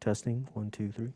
Testing, 1, 2, 3.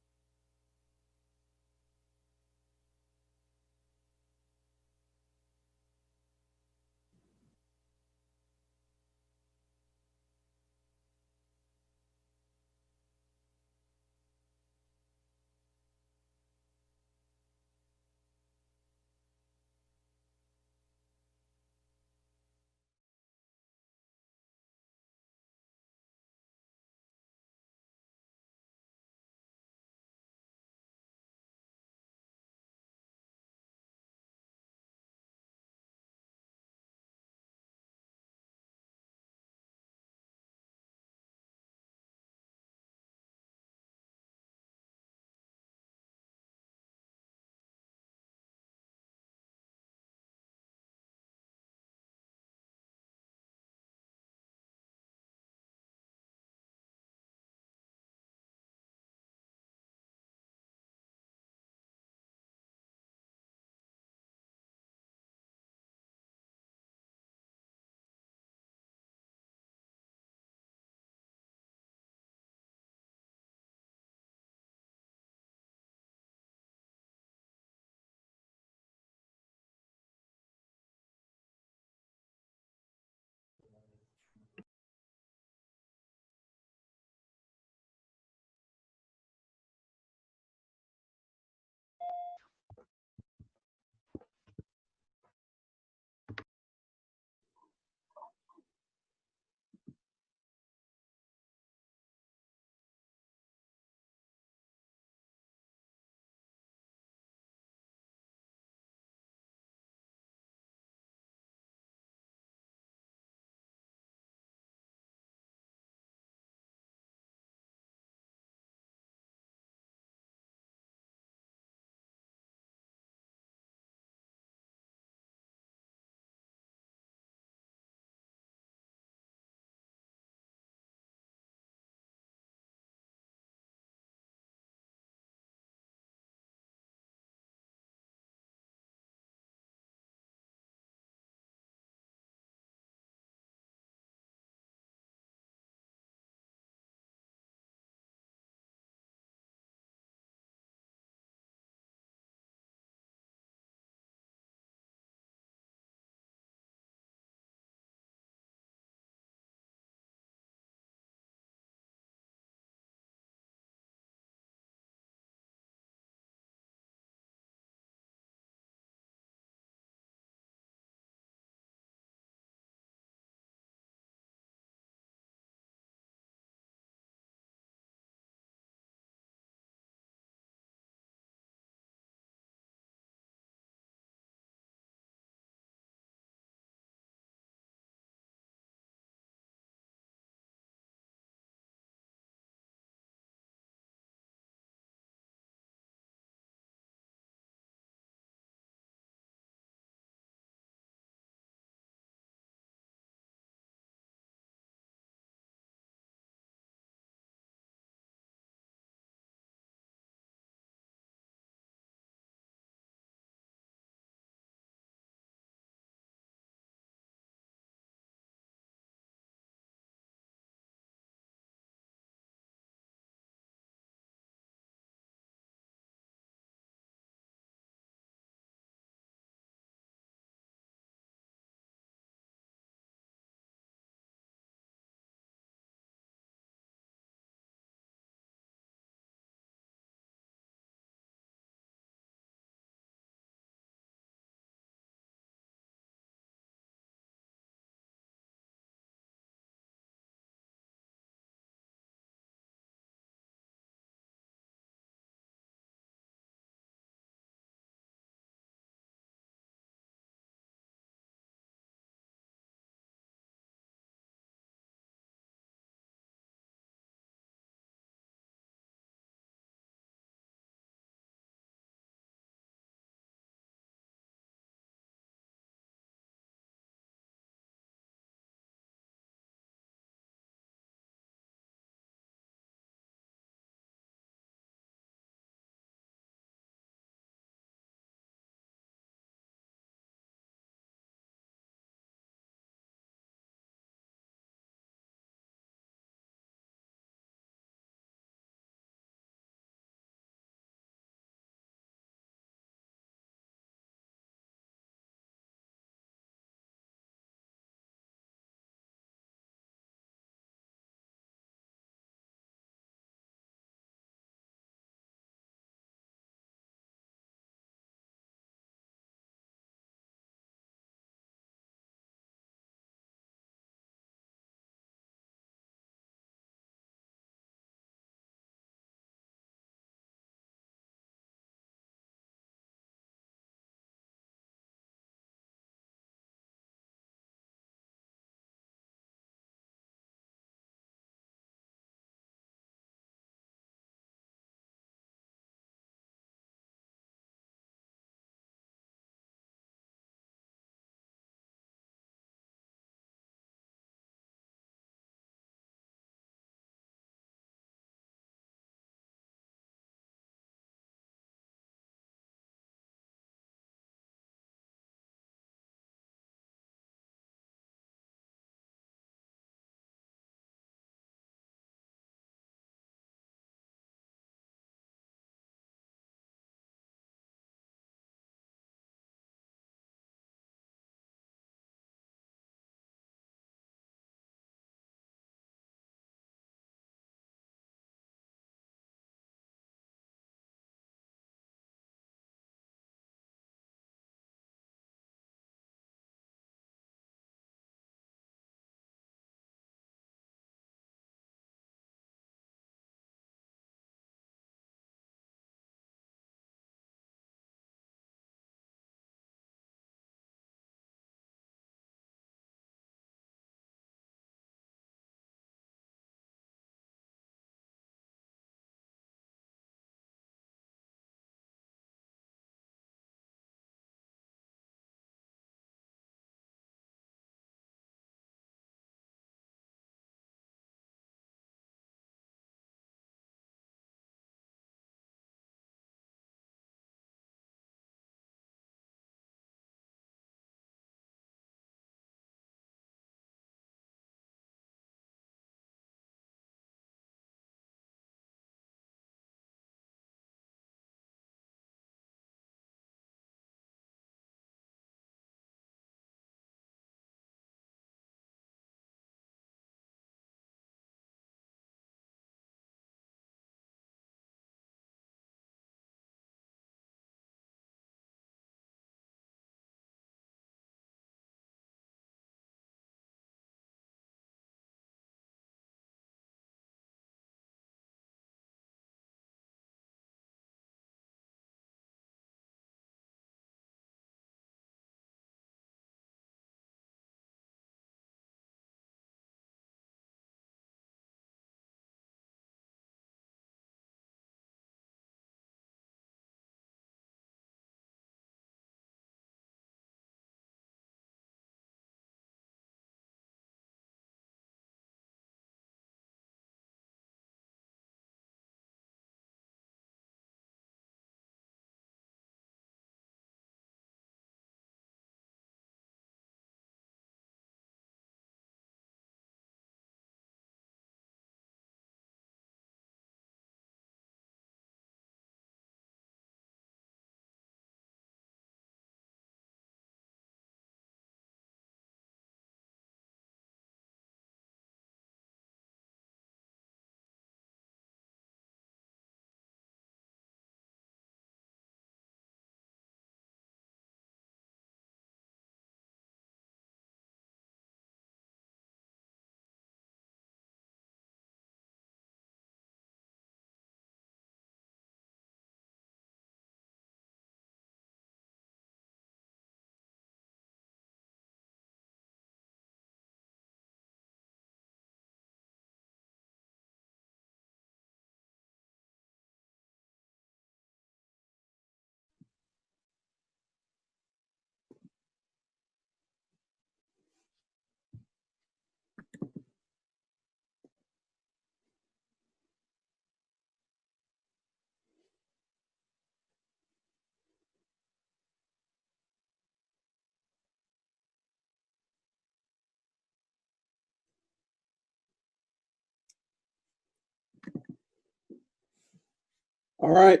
All right.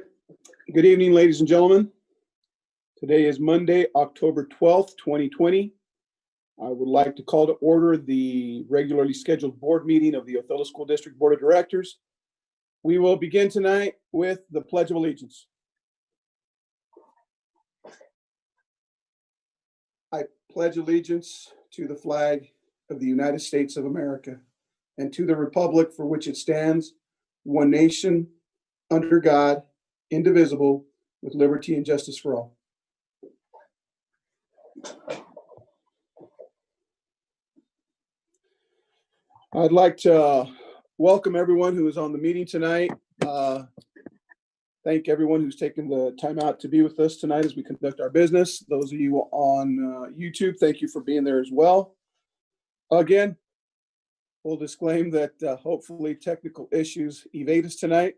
Good evening, ladies and gentlemen. Today is Monday, October 12th, 2020. I would like to call to order the regularly scheduled board meeting of the Othello School District Board of Directors. We will begin tonight with the Pledge of Allegiance. I pledge allegiance to the flag of the United States of America and to the republic for which it stands, one nation, under God, indivisible, with liberty and justice for all. I'd like to welcome everyone who is on the meeting tonight. Thank everyone who's taken the time out to be with us tonight as we conduct our business. Those of you on YouTube, thank you for being there as well. Again, we'll disclaim that hopefully technical issues evade us tonight,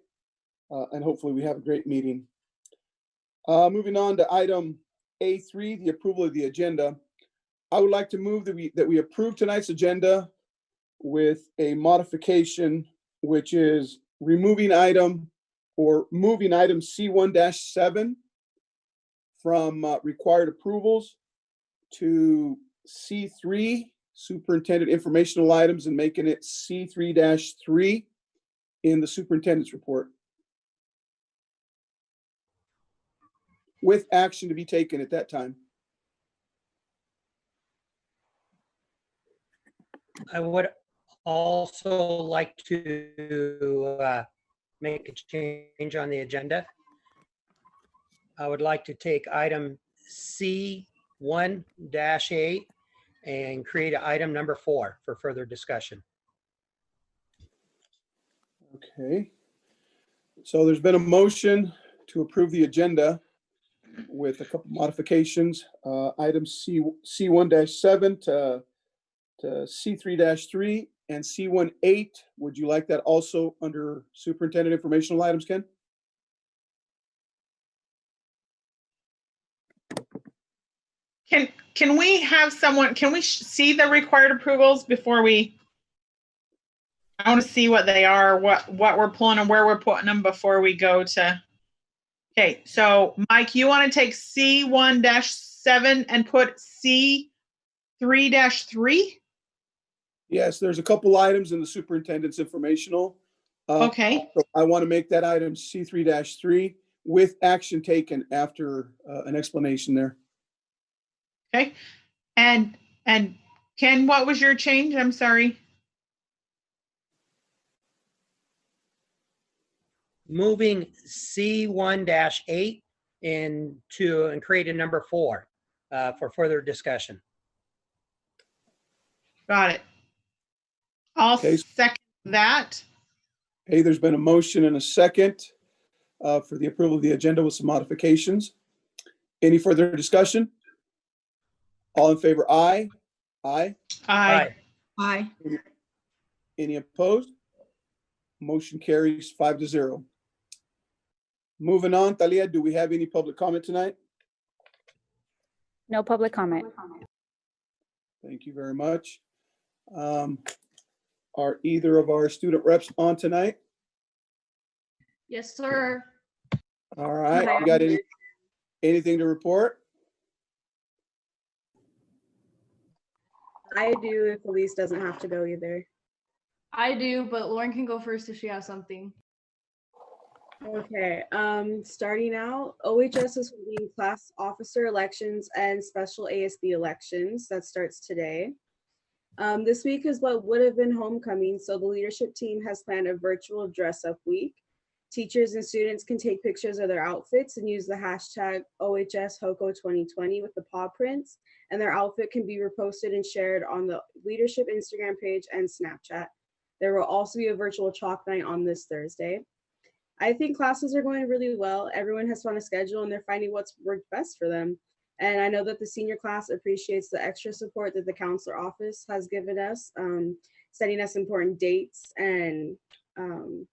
and hopefully we have a great meeting. Moving on to item A3, the approval of the agenda. I would like to move that we approve tonight's agenda with a modification, which is moving item C1-7 from required approvals to C3, superintendent informational items, and making it C3-3 in the superintendent's report, with action to be taken at that time. I would also like to make a change on the agenda. I would like to take item C1-8 and create item number 4 for further discussion. Okay. So there's been a motion to approve the agenda with a couple modifications. Item C1-7 to C3-3 and C1-8. Would you like that also under superintendent informational items, Ken? Can we have someone, can we see the required approvals before we, I want to see what they are, what we're pulling and where we're putting them before we go to. Okay, so Mike, you want to take C1-7 and put C3-3? Yes, there's a couple items in the superintendent's informational. Okay. So I want to make that item C3-3 with action taken after an explanation there. Okay. And Ken, what was your change? I'm sorry. Moving C1-8 and create a number 4 for further discussion. Got it. I'll Okay. second that. Okay, there's been a motion and a second for the approval of the agenda with some modifications. Any further discussion? All in favor, aye. Aye. Aye. Aye. Any opposed? Motion carries 5-0. Moving on, Talia, do we have any public comment tonight? No public comment. Thank you very much. Are either of our student reps on tonight? Yes, sir. All right, you got anything to report? I do if Elise doesn't have to go either. I do, but Lauren can go first if she has something. Okay, starting out, OHS is holding class officer elections and special ASB elections. That starts today. This week is what would have been homecoming, so the leadership team has planned a virtual dress-up week. Teachers and students can take pictures of their outfits and use the hashtag OHSHOCO2020 with the paw prints, and their outfit can be reposted and shared on the leadership Instagram page and Snapchat. There will also be a virtual chalk night on this Thursday. I think classes are going really well. Everyone has found a schedule and they're finding what's worked best for them. And I know that the senior class appreciates the extra support that the counselor office has given us, sending us important dates and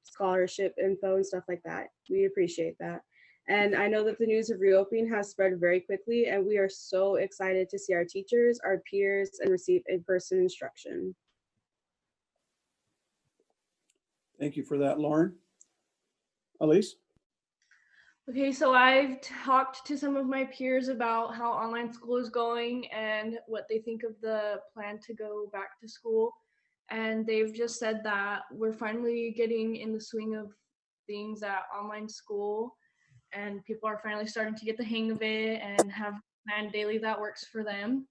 scholarship info and stuff like that. We appreciate that. And I know that the news of reopening has spread very quickly, and we are so excited to see our teachers, our peers, and receive in-person instruction. Thank you for that, Lauren. Elise? Okay, so I've talked to some of my peers about how online school is going and what they think of the plan to go back to school. And they've just said that we're finally getting in the swing of things at online school, and people are finally starting to get the hang of it and have a plan daily that works for them.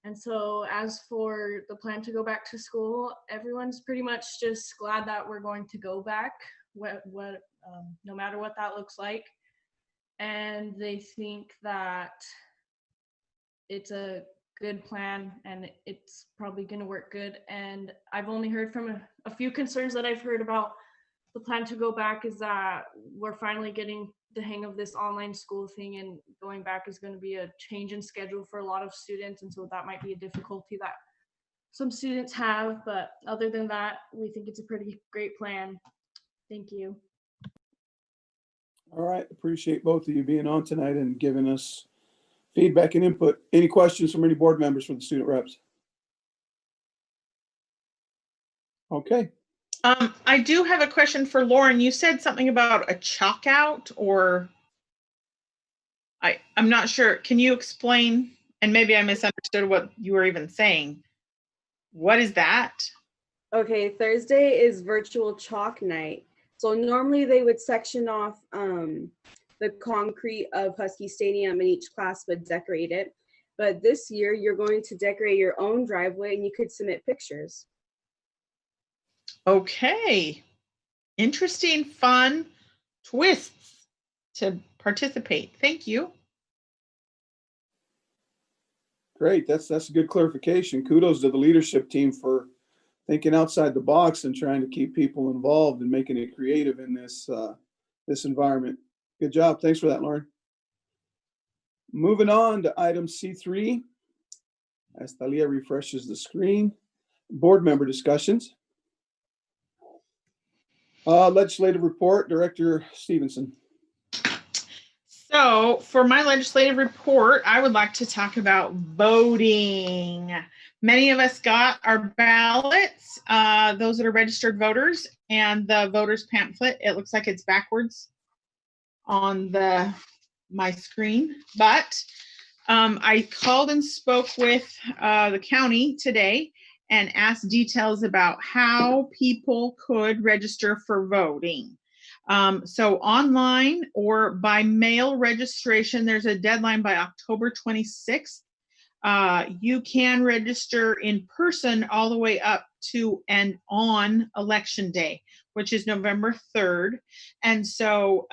And so as for the plan to go back to school, everyone's pretty much just glad that we're going to go back, no matter what that looks like. And they think that it's a good plan and it's probably going to work good. And I've only heard from a few concerns that I've heard about the plan to go back is that we're finally getting the hang of this online school thing, and going back is going to be a change in schedule for a lot of students. And so that might be a difficulty that some students have. But other than that, we think it's a pretty great plan. Thank you. All right, appreciate both of you being on tonight and giving us feedback and input. Any questions from any board members for the student reps? Okay. I do have a question for Lauren. You said something about a chalk out, or I'm not sure. Can you explain? And maybe I misunderstood what you were even saying. What is that? Okay, Thursday is virtual chalk night. So normally they would section off the concrete of Husky Stadium and each class would decorate it. But this year you're going to decorate your own driveway and you could submit pictures. Okay. Interesting, fun twists to participate. Thank you. Great, that's a good clarification. Kudos to the leadership team for thinking outside the box and trying to keep people involved and making it creative in this environment. Good job. Thanks for that, Lauren. Moving on to item C3, as Thalia refreshes the screen, board member discussions. Legislative report, Director Stevenson. So for my legislative report, I would like to talk about voting. Many of us got our ballots, those that are registered voters, and the voters pamphlet. It looks like it's backwards on my screen, but I called and spoke with the county today and asked details about how people could register for voting. So online or by mail registration, there's a deadline by October 26th. You can register in person all the way up to and on election day, which is November 3rd. And so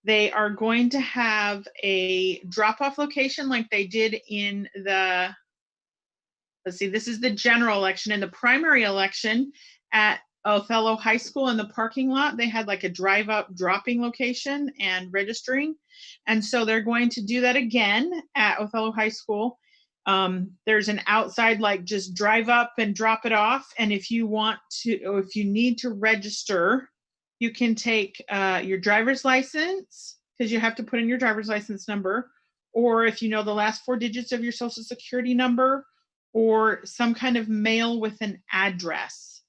they are going to have a drop-off location like they did in the, let's see, this is the general election. In the primary election at Othello High School in the parking lot, they had like a drive-up dropping location and registering. And so they're going to do that again at Othello High School. There's an outside, like just drive up and drop it off. And if you want to, or if you need to register, you can take your driver's license, because you have to put in your driver's license number, or if you know the last 4 digits of your social security number, or some kind of mail with an address.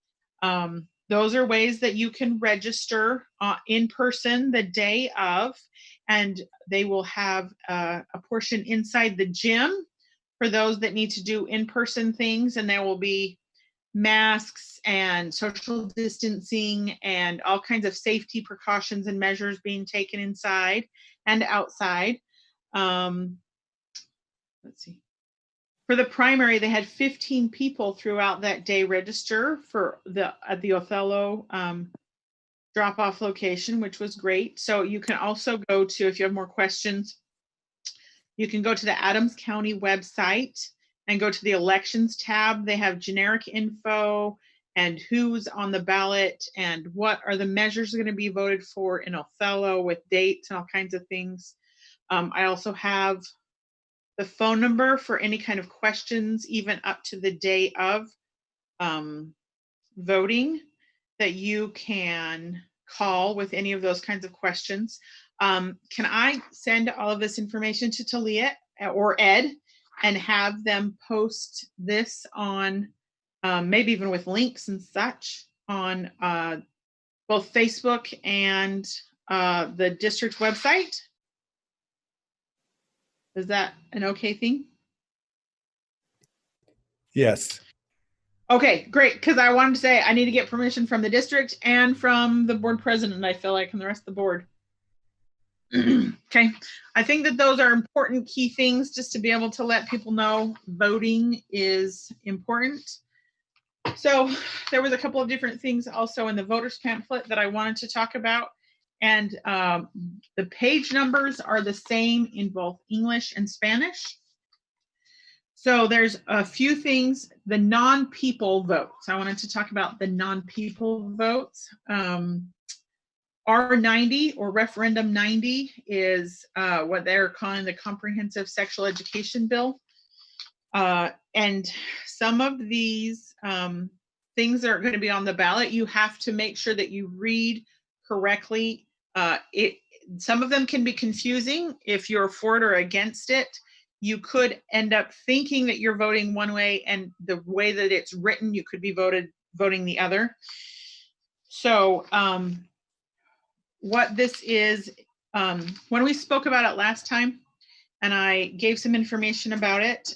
Those are ways that you can register in person the day of, and they will have a portion inside the gym for those that need to do in-person things, and there will be masks and social distancing and all kinds of safety precautions and measures being taken inside and outside. Let's see. For the primary, they had 15 people throughout that day register for at the Othello drop-off location, which was great. So you can also go to, if you have more questions, you can go to the Adams County website and go to the elections tab. They have generic info and who's on the ballot and what are the measures going to be voted for in Othello with dates and all kinds of things. I also have the phone number for any kind of questions, even up to the day of voting, that you can call with any of those kinds of questions. Can I send all of this information to Talia or Ed and have them post this on maybe even with links and such on both Facebook and the district website? Is that an okay thing? Yes. Okay, great. Because I wanted to say I need to get permission from the district and from the board president, I feel like, and the rest of the board. Okay, I think that those are important key things just to be able to let people know voting is important. So there was a couple of different things also in the voters pamphlet that I wanted to talk about. And the page numbers are the same in both English and Spanish. So there's a few things, the non-people votes. I wanted to talk about the non-people votes. R90 or referendum 90 is what they're calling the Comprehensive Sexual Education Bill. And some of these things that are going to be on the ballot, you have to make sure that you read correctly. Some of them can be confusing if you're for it or against it. You could end up thinking that you're voting one way, and the way that it's written, you could be voting the other. So what this is, when we spoke about it last time, and I gave some information about it,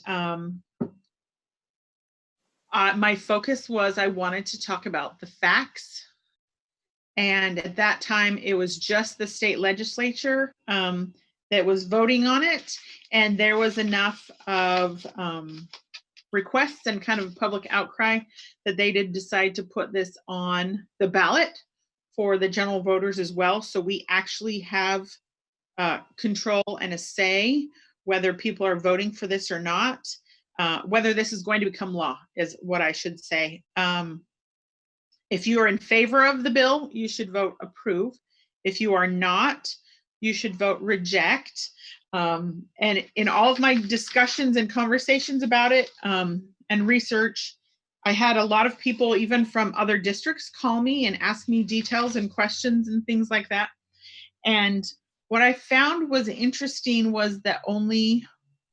my focus was I wanted to talk about the facts. And at that time, it was just the state legislature that was voting on it. And there was enough of requests and kind of public outcry that they did decide to put this on the ballot for the general voters as well. So we actually have control and a say whether people are voting for this or not. Whether this is going to become law is what I should say. If you are in favor of the bill, you should vote approve. If you are not, you should vote reject. And in all of my discussions and conversations about it and research, I had a lot of people, even from other districts, call me and ask me details and questions and things like that. And what I found was interesting was that only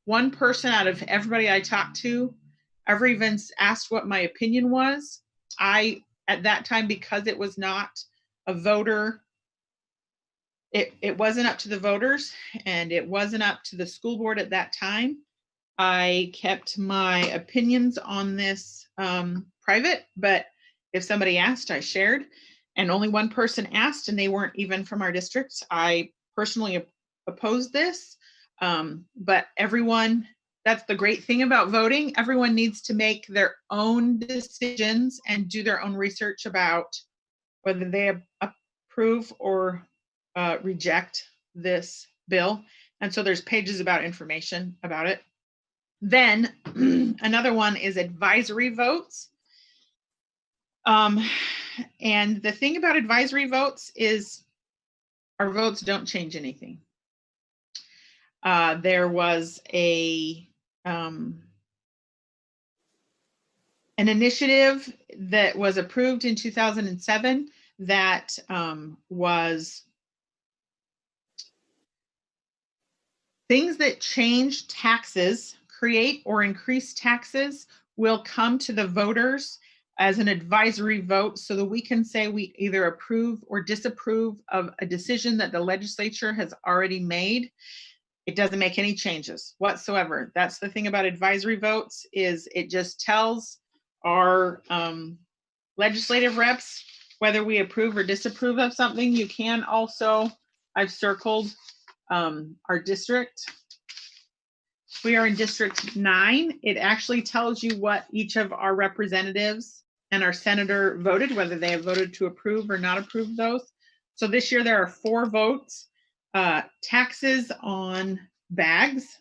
one person out of everybody I talked to ever even asked what my opinion was. At that time, because it was not a voter, it wasn't up to the voters and it wasn't up to the school board at that time. I kept my opinions on this private, but if somebody asked, I shared, and only one person asked, and they weren't even from our district. I personally opposed this, but everyone, that's the great thing about voting. Everyone needs to make their own decisions and do their own research about whether they approve or reject this bill. And so there's pages about information about it. Then another one is advisory votes. And the thing about advisory votes is our votes don't change anything. There was an initiative that was approved in 2007 that was things that change taxes, create or increase taxes, will come to the voters as an advisory vote so that we can say we either approve or disapprove of a decision that the legislature has already made. It doesn't make any changes whatsoever. That's the thing about advisory votes, is it just tells our legislative reps whether we approve or disapprove of something. You can also, I've circled our district. We are in District 9. It actually tells you what each of our representatives and our senator voted, whether they have voted to approve or not approve those. So this year there are 4 votes. Taxes on bags,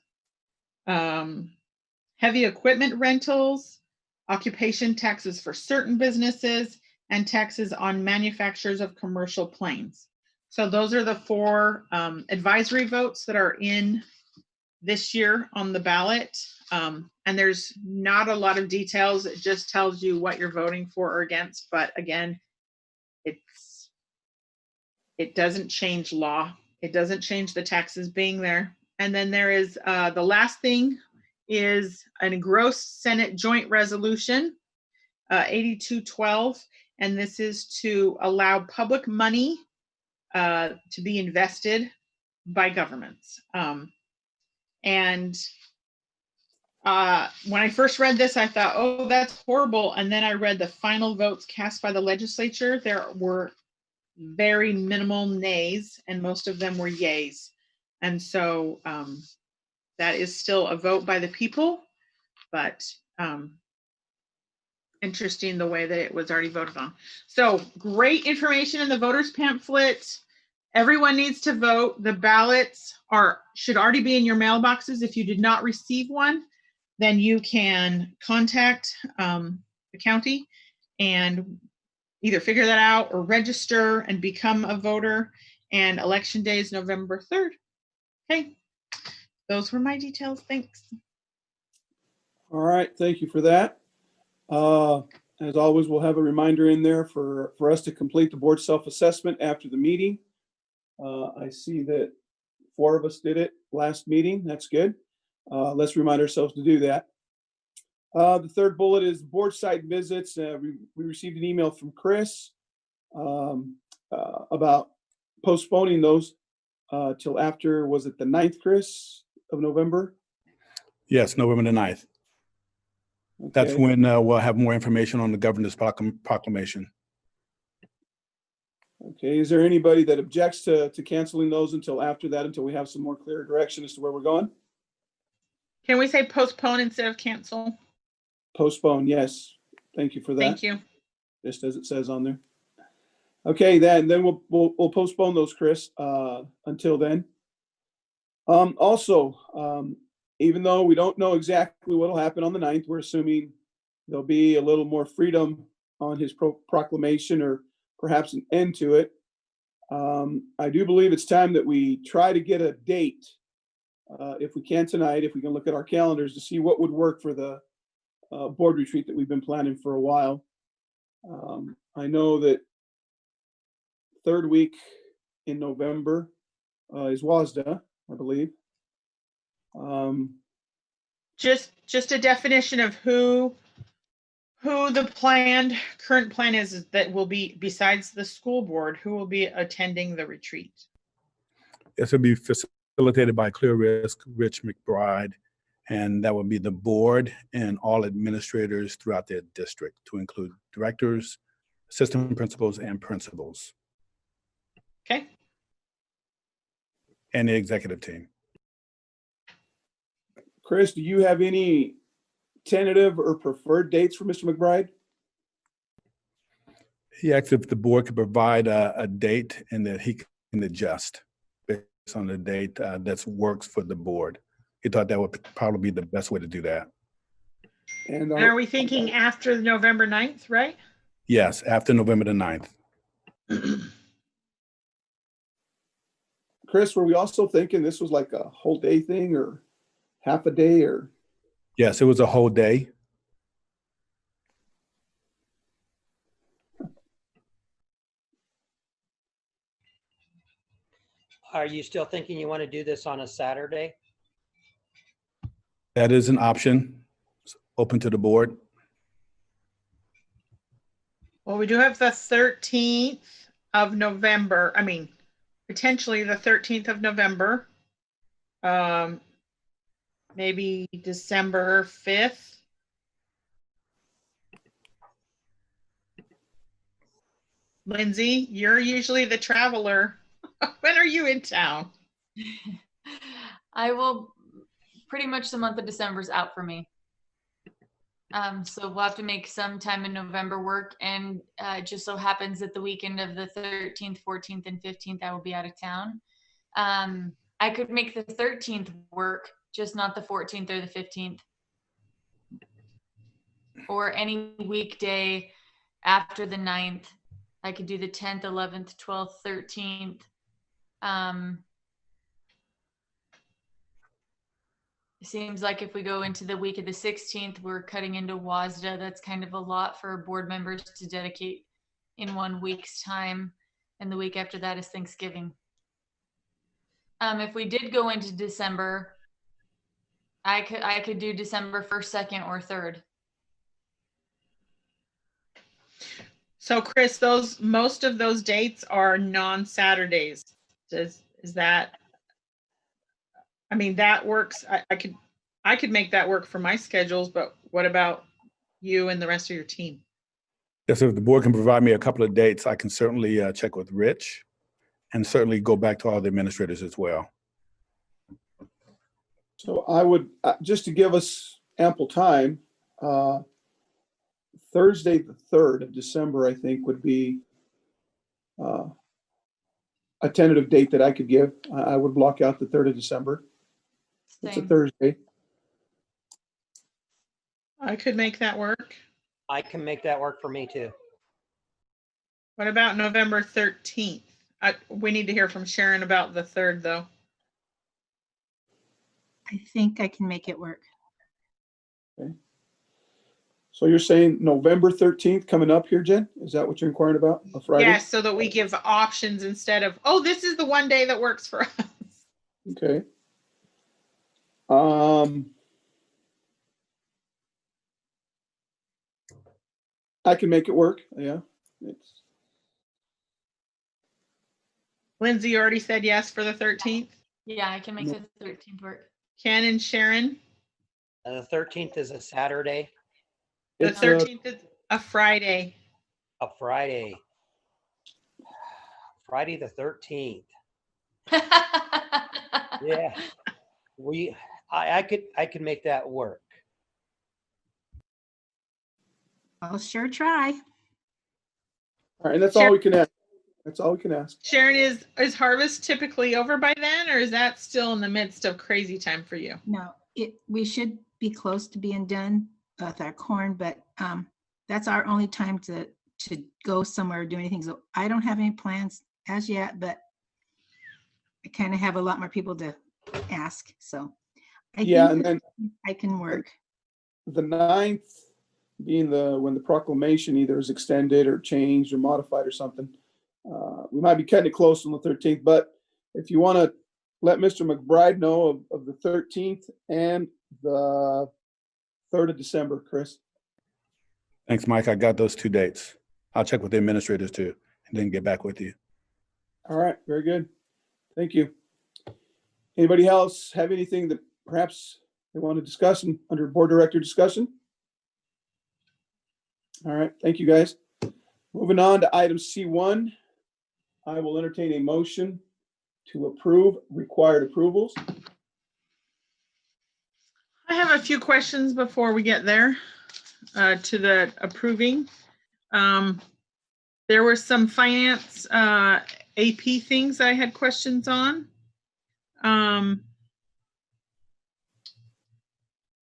heavy equipment rentals, occupation taxes for certain businesses, and taxes on manufacturers of commercial planes. So those are the 4 advisory votes that are in this year on the ballot. And there's not a lot of details. It just tells you what you're voting for or against. But again, it doesn't change law. It doesn't change the taxes being there. And then there is the last thing is an engrossed Senate joint resolution, 8212. And this is to allow public money to be invested by governments. And when I first read this, I thought, oh, that's horrible. And then I read the final votes cast by the legislature. There were very minimal nays, and most of them were yays. And so that is still a vote by the people, but interesting the way that it was already voted on. So great information in the voters pamphlet. Everyone needs to vote. The ballots should already be in your mailboxes. If you did not receive one, then you can contact the county and either figure that out or register and become a voter. And election day is November 3rd. Okay, those were my details. Thanks. All right, thank you for that. As always, we'll have a reminder in there for us to complete the board self-assessment after the meeting. I see that 4 of us did it last meeting. That's good. Let's remind ourselves to do that. The third bullet is board site visits. We received an email from Chris about postponing those till after, was it the 9th, Chris, of November? Yes, November the 9th. Okay. That's when we'll have more information on the governor's proclamation. Okay, is there anybody that objects to canceling those until after that, until we have some more clear direction as to where we're going? Can we say postpone instead of cancel? Postpone, yes. Thank you for that. Thank you. Just as it says on there. Okay, then we'll postpone those, Chris, until then. Also, even though we don't know exactly what will happen on the 9th, we're assuming there'll be a little more freedom on his proclamation, or perhaps an end to it. I do believe it's time that we try to get a date, if we can tonight, if we can look at our calendars to see what would work for the board retreat that we've been planning for a while. I know that 3rd week in November is WASDA, I believe. Just a definition of who the current plan is that will be, besides the school board, who will be attending the retreat. This will be facilitated by Clear Risk, Rich McBride, and that will be the board and all administrators throughout their district, to include directors, assistant principals, and principals. Okay. And the executive team. Chris, do you have any tentative or preferred dates for Mr. McBride? He asked if the board could provide a date and that he can adjust based on the date that works for the board. He thought that would probably be the best way to do that. And Are we thinking after November 9th, right? Yes, after November the 9th. Chris, were we also thinking this was like a whole day thing, or half a day, or? Yes, it was a whole day. Are you still thinking you want to do this on a Saturday? That is an option. It's open to the board. Well, we do have the 13th of November. I mean, potentially the 13th of November. Maybe December 5th. Lindsay, you're usually the traveler. When are you in town? I will, pretty much the month of December is out for me. So we'll have to make some time in November work, and it just so happens that the weekend of the 13th, 14th, and 15th, I will be out of town. I could make the 13th work, just not the 14th or the 15th. Or any weekday after the 9th. I could do the 10th, 11th, 12th, 13th, It seems like if we go into the week of the 16th, we're cutting into WASDA. That's kind of a lot for board members to dedicate in 1 week's time. And the week after that is Thanksgiving. If we did go into December, I could do December 1st, 2nd, or 3rd. So Chris, most of those dates are non-Saturdays. Is that, I mean, that works. I could make that work for my schedules, but what about you and the rest of your team? Yes, if the board can provide me a couple of dates, I can certainly check with Rich and certainly go back to all the administrators as well. So I would, just to give us ample time, Thursday, the 3rd of December, I think would be a tentative date that I could give. I would block out the 3rd of December. It's a Same. Thursday. I could make that work. I can make that work for me too. What about November 13th? We need to hear from Sharon about the 3rd, though. I think I can make it work. Okay. So you're saying November 13th coming up here, Jen? Is that what you're inquiring about? A Friday? Yes, so that we give options instead of, oh, this is the one day that works for us. Okay. I can make it work. Yeah. Lindsay, you already said yes for the 13th. Yeah, I can make the 13th work. Ken and Sharon, The 13th is a Saturday, the It's 13th is a Friday. a Friday. Friday the 13th. Yeah. I could make that work. I'll sure try. all right, and that's all we can ask. That's all we can ask. Sharon, is harvest typically over by then, or is that still in the midst of crazy time for you? No, we should be close to being done with our corn, but that's our only time to go somewhere or do anything. So I don't have any plans as yet, but I kind of have a lot more people to ask. So I Yeah, think and then I can work. the 9th being when the proclamation either is extended or changed or modified or something. We might be cutting it close on the 13th, but if you want to let Mr. McBride know of the 13th and the 3rd of December, Chris. Thanks, Mike. I got those 2 dates. I'll check with the administrators too, and then get back with you. All right, very good. Thank you. Anybody else have anything that perhaps they want to discuss under board director discussion? All right, thank you, guys. Moving on to item C1, I will entertain a motion to approve required approvals. I have a few questions before we get there to the approving. There were some finance AP things I had questions on.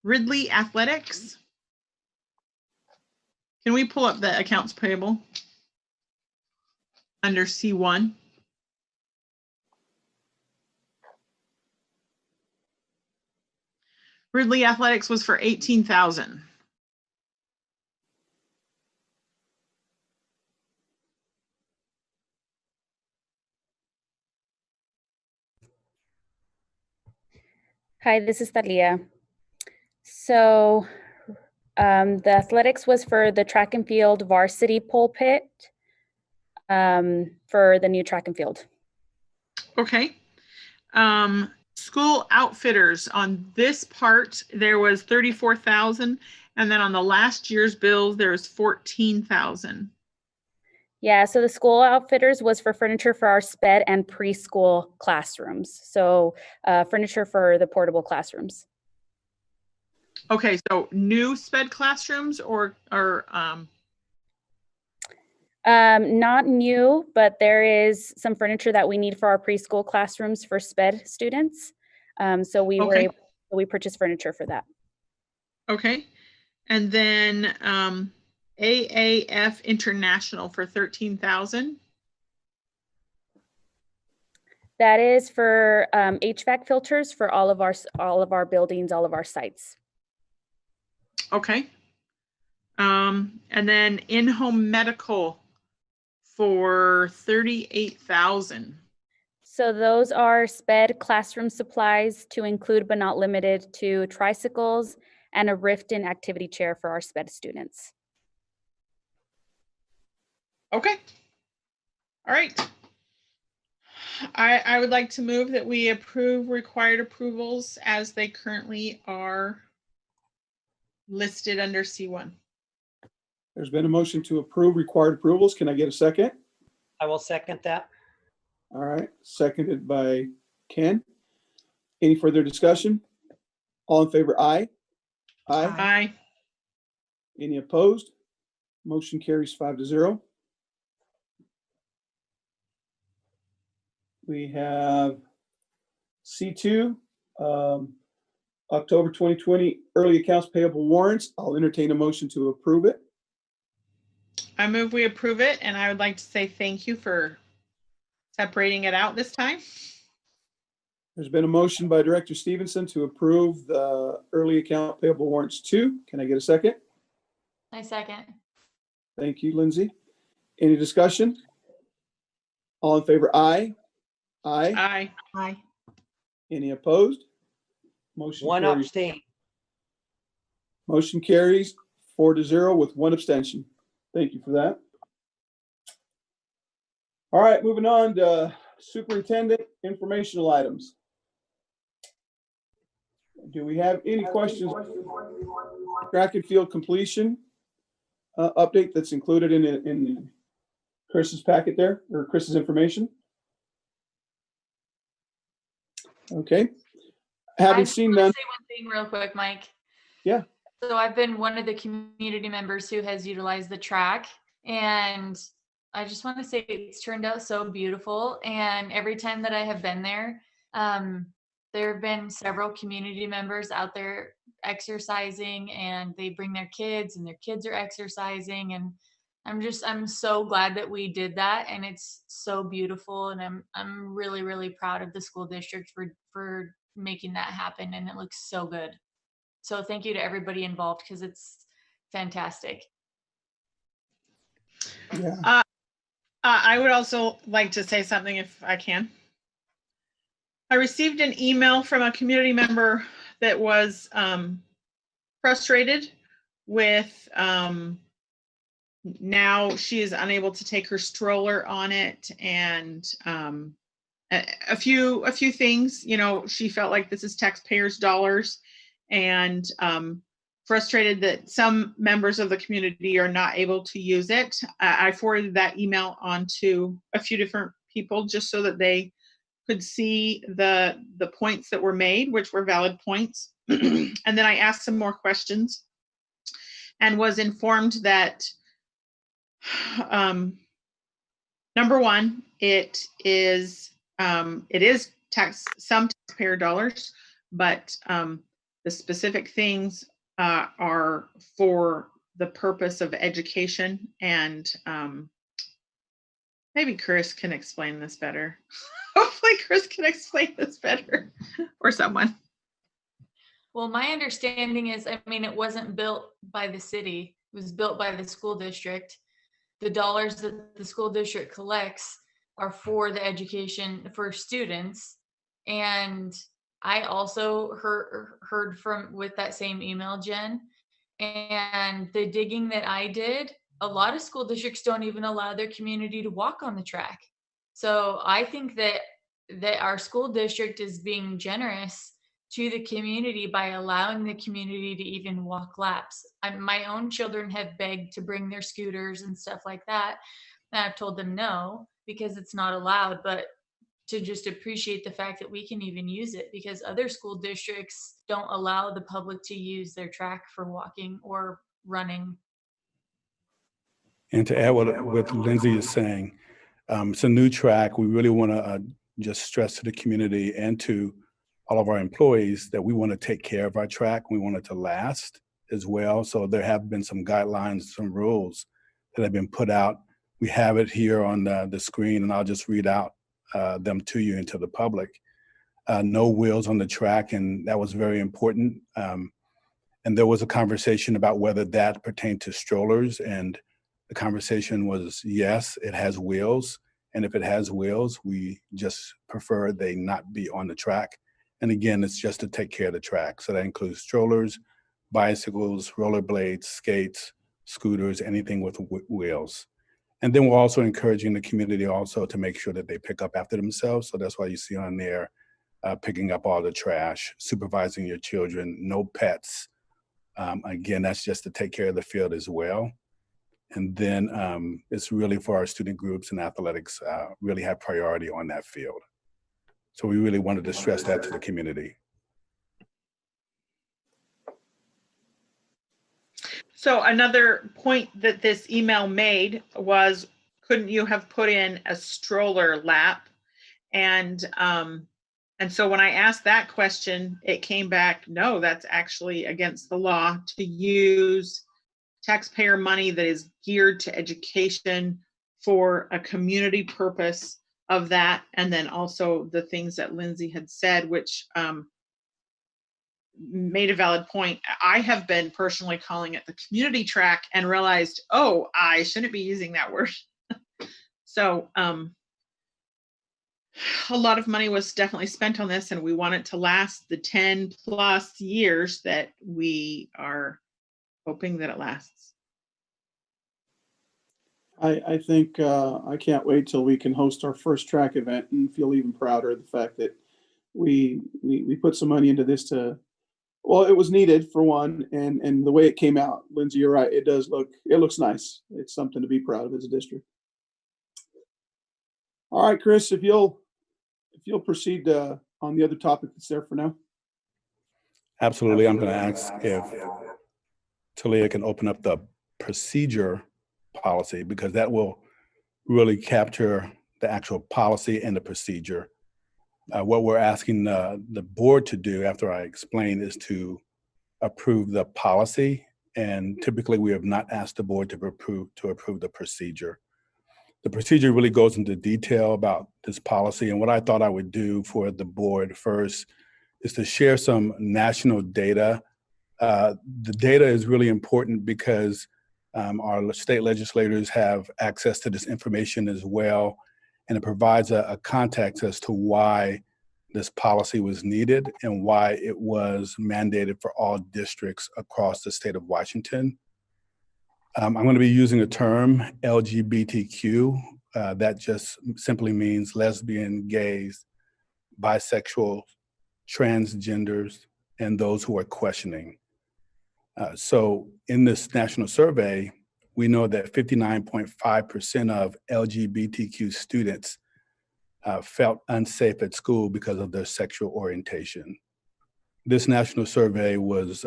Ridley Athletics. Can we pull up the accounts payable under C1? Ridley Athletics was for 18,000. Hi, this is Thalia. So the athletics was for the track and field varsity pulpit for the new track and field. Okay. School outfitters, on this part, there was 34,000. And then on the last year's bills, there was 14,000. Yeah, so the school outfitters was for furniture for our SPED and preschool classrooms. So furniture for the portable classrooms. Okay, so new SPED classrooms or not new, but there is some furniture that we need for our preschool classrooms for SPED students. So we were Okay. able, we purchased furniture for that. okay. And then AAF International for 13,000. That is for HVAC filters for all of our buildings, all of our sites. Okay. And then in-home medical for 38,000. So those are SPED classroom supplies to include but not limited to tricycles and a Riften activity chair for our SPED students. Okay. All right. I would like to move that we approve required approvals as they currently are listed under C1. There's been a motion to approve required approvals. Can I get a second? I will second that. All right, seconded by Ken. Any further discussion? All in favor, aye. Aye. Aye. Any opposed? Motion carries 5-0. We have C2, October 2020 early accounts payable warrants. I'll entertain a motion to approve it. I move we approve it, and I would like to say thank you for separating it out this time. There's been a motion by Director Stevenson to approve the early account payable warrants 2. Can I get a second? I second. Thank you, Lindsay. Any discussion? All in favor, aye. Aye. Aye. Aye. Any opposed? Motion One carries. abstain. Motion carries 4-0 with 1 abstention. Thank you for that. All right, moving on to superintendent informational items. Do we have any questions? Track and field completion update that's included in Chris's packet there, or Chris's information. Okay. Having seen I none. say one thing real quick, Mike. Yeah. So I've been one of the community members who has utilized the track, and I just want to say it's turned out so beautiful. And every time that I have been there, there have been several community members out there exercising, and they bring their kids, and their kids are exercising. And I'm so glad that we did that, and it's so beautiful. And I'm really, really proud of the school district for making that happen, and it looks so good. So thank you to everybody involved, because it's fantastic. Yeah. I would also like to say something if I can. I received an email from a community member that was frustrated with now she is unable to take her stroller on it, and a few things. You know, she felt like this is taxpayers' dollars, and frustrated that some members of the community are not able to use it. I forwarded that email on to a few different people just so that they could see the points that were made, which were valid points. And then I asked some more questions and was informed that number one, it is some taxpayer dollars, but the specific things are for the purpose of education, and maybe Chris can explain this better. Hopefully Chris can explain this better, or someone. Well, my understanding is, I mean, it wasn't built by the city. It was built by the school district. The dollars that the school district collects are for the education for students. And I also heard from with that same email, Jen, and the digging that I did, a lot of school districts don't even allow their community to walk on the track. So I think that our school district is being generous to the community by allowing the community to even walk laps. My own children have begged to bring their scooters and stuff like that, and I've told them no, because it's not allowed, but to just appreciate the fact that we can even use it, because other school districts don't allow the public to use their track for walking or running. And to add what Lindsay is saying, it's a new track. We really want to just stress to the community and to all of our employees that we want to take care of our track. We want it to last as well. So there have been some guidelines, some rules that have been put out. We have it here on the screen, and I'll just read out them to you and to the public. No wheels on the track, and that was very important. And there was a conversation about whether that pertained to strollers, and the conversation was, yes, it has wheels. And if it has wheels, we just prefer they not be on the track. And again, it's just to take care of the track. So that includes strollers, bicycles, rollerblades, skates, scooters, anything with wheels. And then we're also encouraging the community also to make sure that they pick up after themselves. So that's why you see on there, picking up all the trash, supervising your children, no pets. Again, that's just to take care of the field as well. And then it's really for our student groups and athletics really have priority on that field. So we really wanted to stress that to the community. So another point that this email made was, couldn't you have put in a stroller lap? And so when I asked that question, it came back, no, that's actually against the law to use taxpayer money that is geared to education for a community purpose of that. And then also the things that Lindsay had said, which made a valid point. I have been personally calling it the community track and realized, oh, I shouldn't be using that word. So a lot of money was definitely spent on this, and we want it to last the 10 plus years that we are hoping that it lasts. I think I can't wait till we can host our first track event and feel even prouder of the fact that we put some money into this well, it was needed for one, and the way it came out, Lindsay, you're right. It looks nice. It's something to be proud of as a district. All right, Chris, if you'll proceed on the other topic that's there for now. Absolutely. I'm going to ask if Talia can open up the procedure policy, because that will really capture the actual policy and the procedure. What we're asking the board to do, after I explain, is to approve the policy. And typically we have not asked the board to approve the procedure. The procedure really goes into detail about this policy. And what I thought I would do for the board first is to share some national data. The data is really important because our state legislators have access to this information as well. And it provides a context as to why this policy was needed and why it was mandated for all districts across the state of Washington. I'm going to be using a term, LGBTQ. That just simply means lesbian, gays, bisexual, transgenders, and those who are questioning. So in this national survey, we know that 59.5% of LGBTQ students felt unsafe at school because of their sexual orientation. This national survey was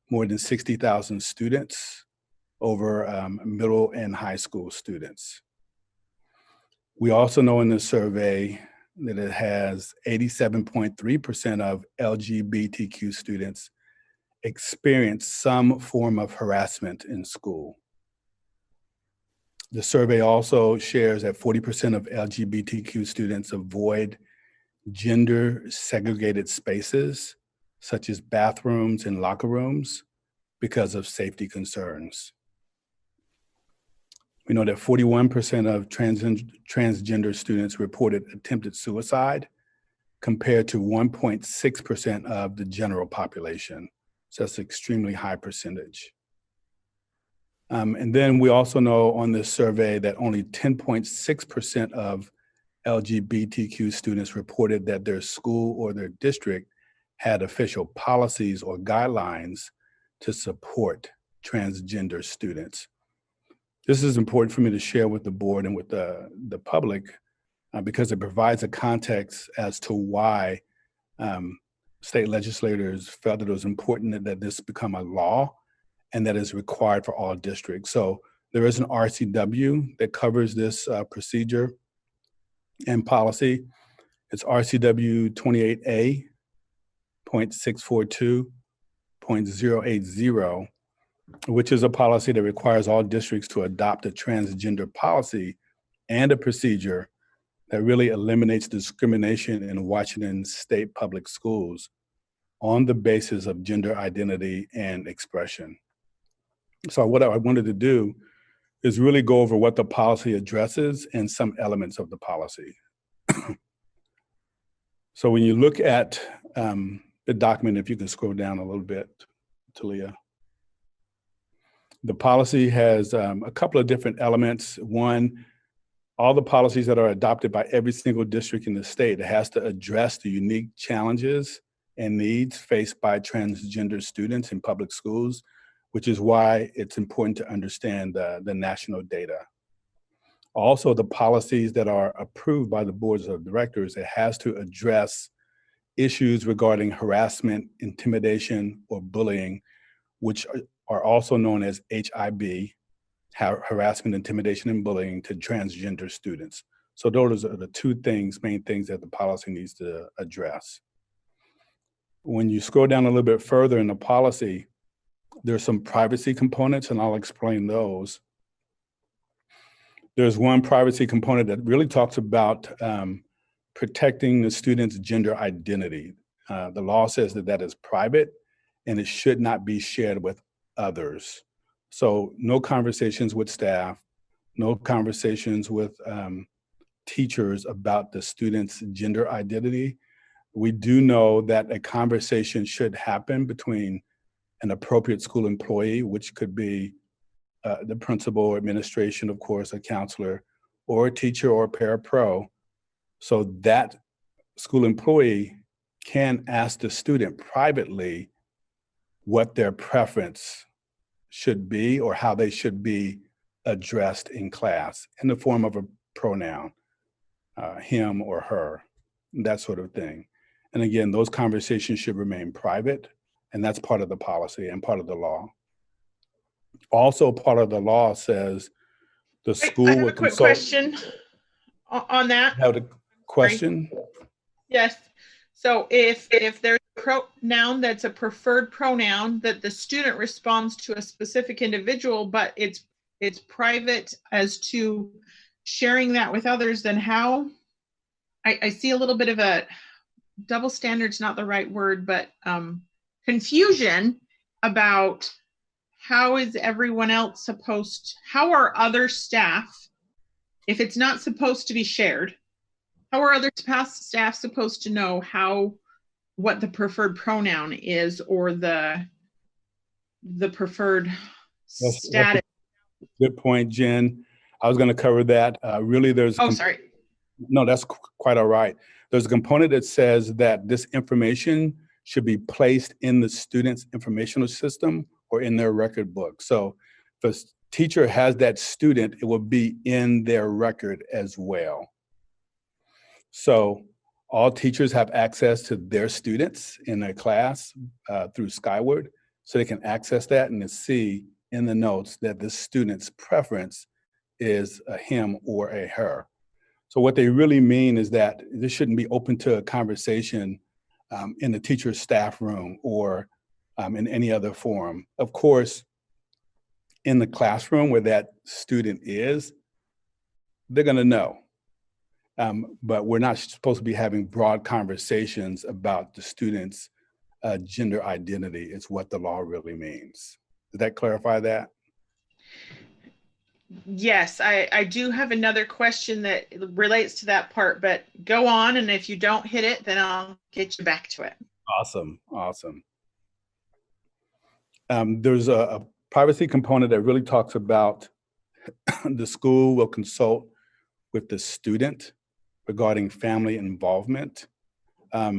more than 60,000 students over middle and high school students. We also know in this survey that it has 87.3% of LGBTQ students experience some form of harassment in school. The survey also shares that 40% of LGBTQ students avoid gender segregated spaces, such as bathrooms and locker rooms, because of safety concerns. We know that 41% of transgender students reported attempted suicide, compared to 1.6% of the general population. So that's an extremely high percentage. And then we also know on this survey that only 10.6% of LGBTQ students reported that their school or their district had official policies or guidelines to support transgender students. This is important for me to share with the board and with the public because it provides a context as to why state legislators felt that it was important that this become a law and that is required for all districts. So there is an RCW that covers this procedure and policy. It's RCW 28A.642.080, which is a policy that requires all districts to adopt a transgender policy and a procedure that really eliminates discrimination in Washington state public schools on the basis of gender identity and expression. So what I wanted to do is really go over what the policy addresses and some elements of the policy. So when you look at the document, if you can scroll down a little bit, Talia. The policy has a couple of different elements. One, all the policies that are adopted by every single district in the state, it has to address the unique challenges and needs faced by transgender students in public schools, which is why it's important to understand the national data. Also, the policies that are approved by the boards of directors, it has to address issues regarding harassment, intimidation, or bullying, which are also known as HIB, harassment, intimidation, and bullying to transgender students. So those are the two main things that the policy needs to address. When you scroll down a little bit further in the policy, there's some privacy components, and I'll explain those. There's one privacy component that really talks about protecting the student's gender identity. The law says that that is private and it should not be shared with others. So no conversations with staff, no conversations with teachers about the student's gender identity. We do know that a conversation should happen between an appropriate school employee, which could be the principal or administration, of course, a counselor, or a teacher or a parapro, so that school employee can ask the student privately what their preference should be or how they should be addressed in class in the form of a pronoun, him or her, that sort of thing. And again, those conversations should remain private, and that's part of the policy and part of the law. Also, part of the law says the school I have will a quick consult. question on that. Have a question? Yes. So if there's a pronoun that's a preferred pronoun that the student responds to a specific individual, but it's private as to sharing that with others, then how? I see a little bit of a double standard's not the right word, but confusion about how is everyone else how are other staff, if it's not supposed to be shared, how are other staff supposed to know what the preferred pronoun is or the preferred status? Good point, Jen. I was going to cover that. Really, there's. Oh, sorry. No, that's quite all right. There's a component that says that this information should be placed in the student's informational system or in their record book. So if a teacher has that student, it will be in their record as well. So all teachers have access to their students in their class through Skyward, so they can access that and see in the notes that the student's preference is a him or a her. So what they really mean is that this shouldn't be open to a conversation in the teacher's staff room or in any other forum. Of course, in the classroom where that student is, they're going to know. But we're not supposed to be having broad conversations about the student's gender identity. It's what the law really means. Does that clarify that? Yes, I do have another question that relates to that part, but go on. And if you don't hit it, then I'll get you back to it. Awesome. Awesome. There's a privacy component that really talks about the school will consult with the student regarding family involvement. I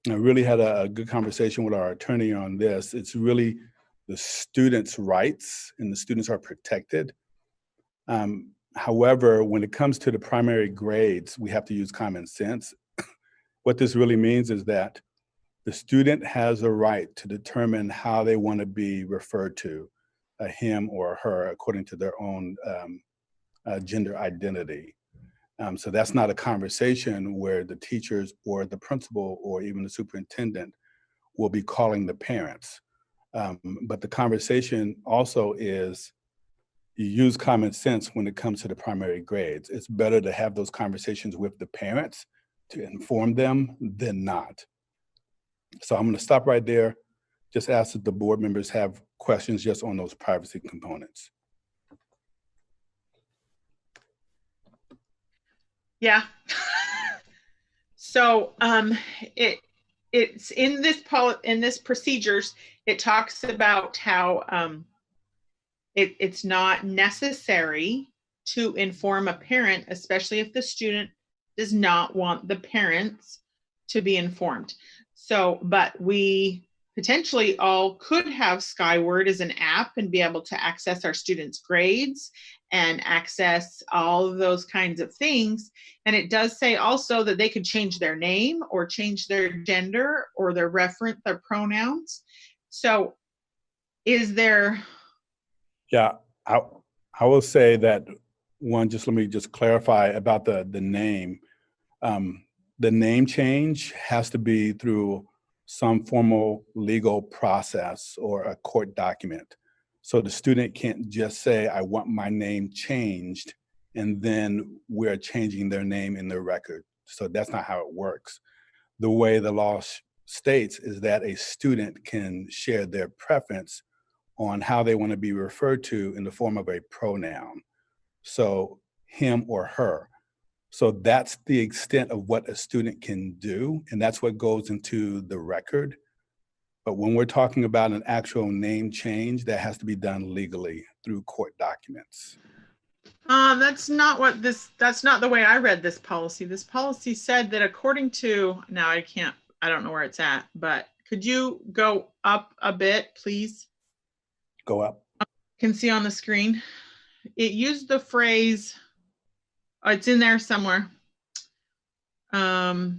really had a good conversation with our attorney on this. It's really the students' rights, and the students are protected. However, when it comes to the primary grades, we have to use common sense. What this really means is that the student has a right to determine how they want to be referred to, a him or a her, according to their own gender identity. So that's not a conversation where the teachers or the principal or even the superintendent will be calling the parents. But the conversation also is you use common sense when it comes to the primary grades. It's better to have those conversations with the parents to inform them than not. So I'm going to stop right there. Just ask that the board members have questions just on those privacy components. Yeah. So it's in this procedures, it talks about how it's not necessary to inform a parent, especially if the student does not want the parents to be informed. So, but we potentially all could have Skyward as an app and be able to access our students' grades and access all of those kinds of things. And it does say also that they could change their name or change their gender or their pronouns. So is there... Yeah, I will say that one, just let me just clarify about the name. The name change has to be through some formal legal process or a court document. So the student can't just say, I want my name changed, and then we're changing their name in their record. So that's not how it works. The way the law states is that a student can share their preference on how they want to be referred to in the form of a pronoun. So him or her. So that's the extent of what a student can do, and that's what goes into the record. But when we're talking about an actual name change, that has to be done legally through court documents. That's not the way I read this policy. This policy said that according to, now I don't know where it's at, but could you go up a bit, please? Go up. You can see on the screen. It used the phrase, it's in there somewhere. Okay,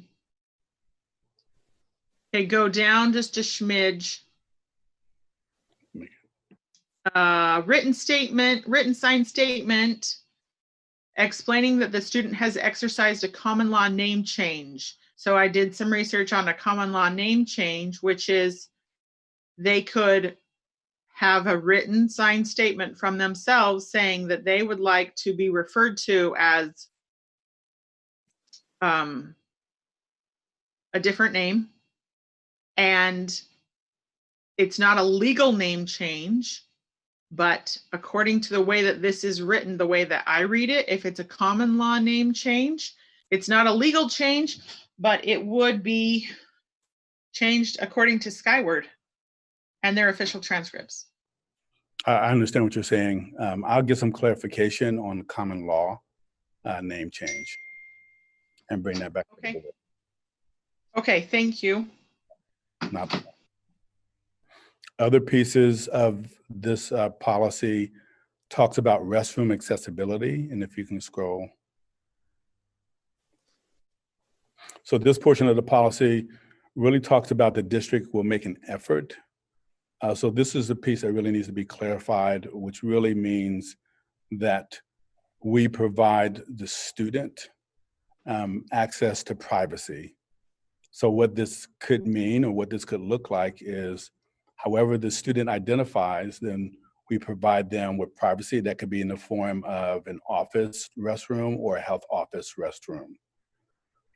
go down just a smidge. Written signed statement explaining that the student has exercised a common law name change. So I did some research on a common law name change, which is they could have a written signed statement from themselves saying that they would like to be referred to as a different name. And it's not a legal name change, but according to the way that this is written, the way that I read it, if it's a common law name change, it's not a legal change, but it would be changed according to Skyward and their official transcripts. I understand what you're saying. I'll get some clarification on the common law name change and bring that back. Okay. Okay, thank you. Not other pieces of this policy talks about restroom accessibility, and if you can scroll. So this portion of the policy really talks about the district will make an effort. So this is a piece that really needs to be clarified, which really means that we provide the student access to privacy. So what this could mean or what this could look like is however the student identifies, then we provide them with privacy that could be in the form of an office restroom or a health office restroom.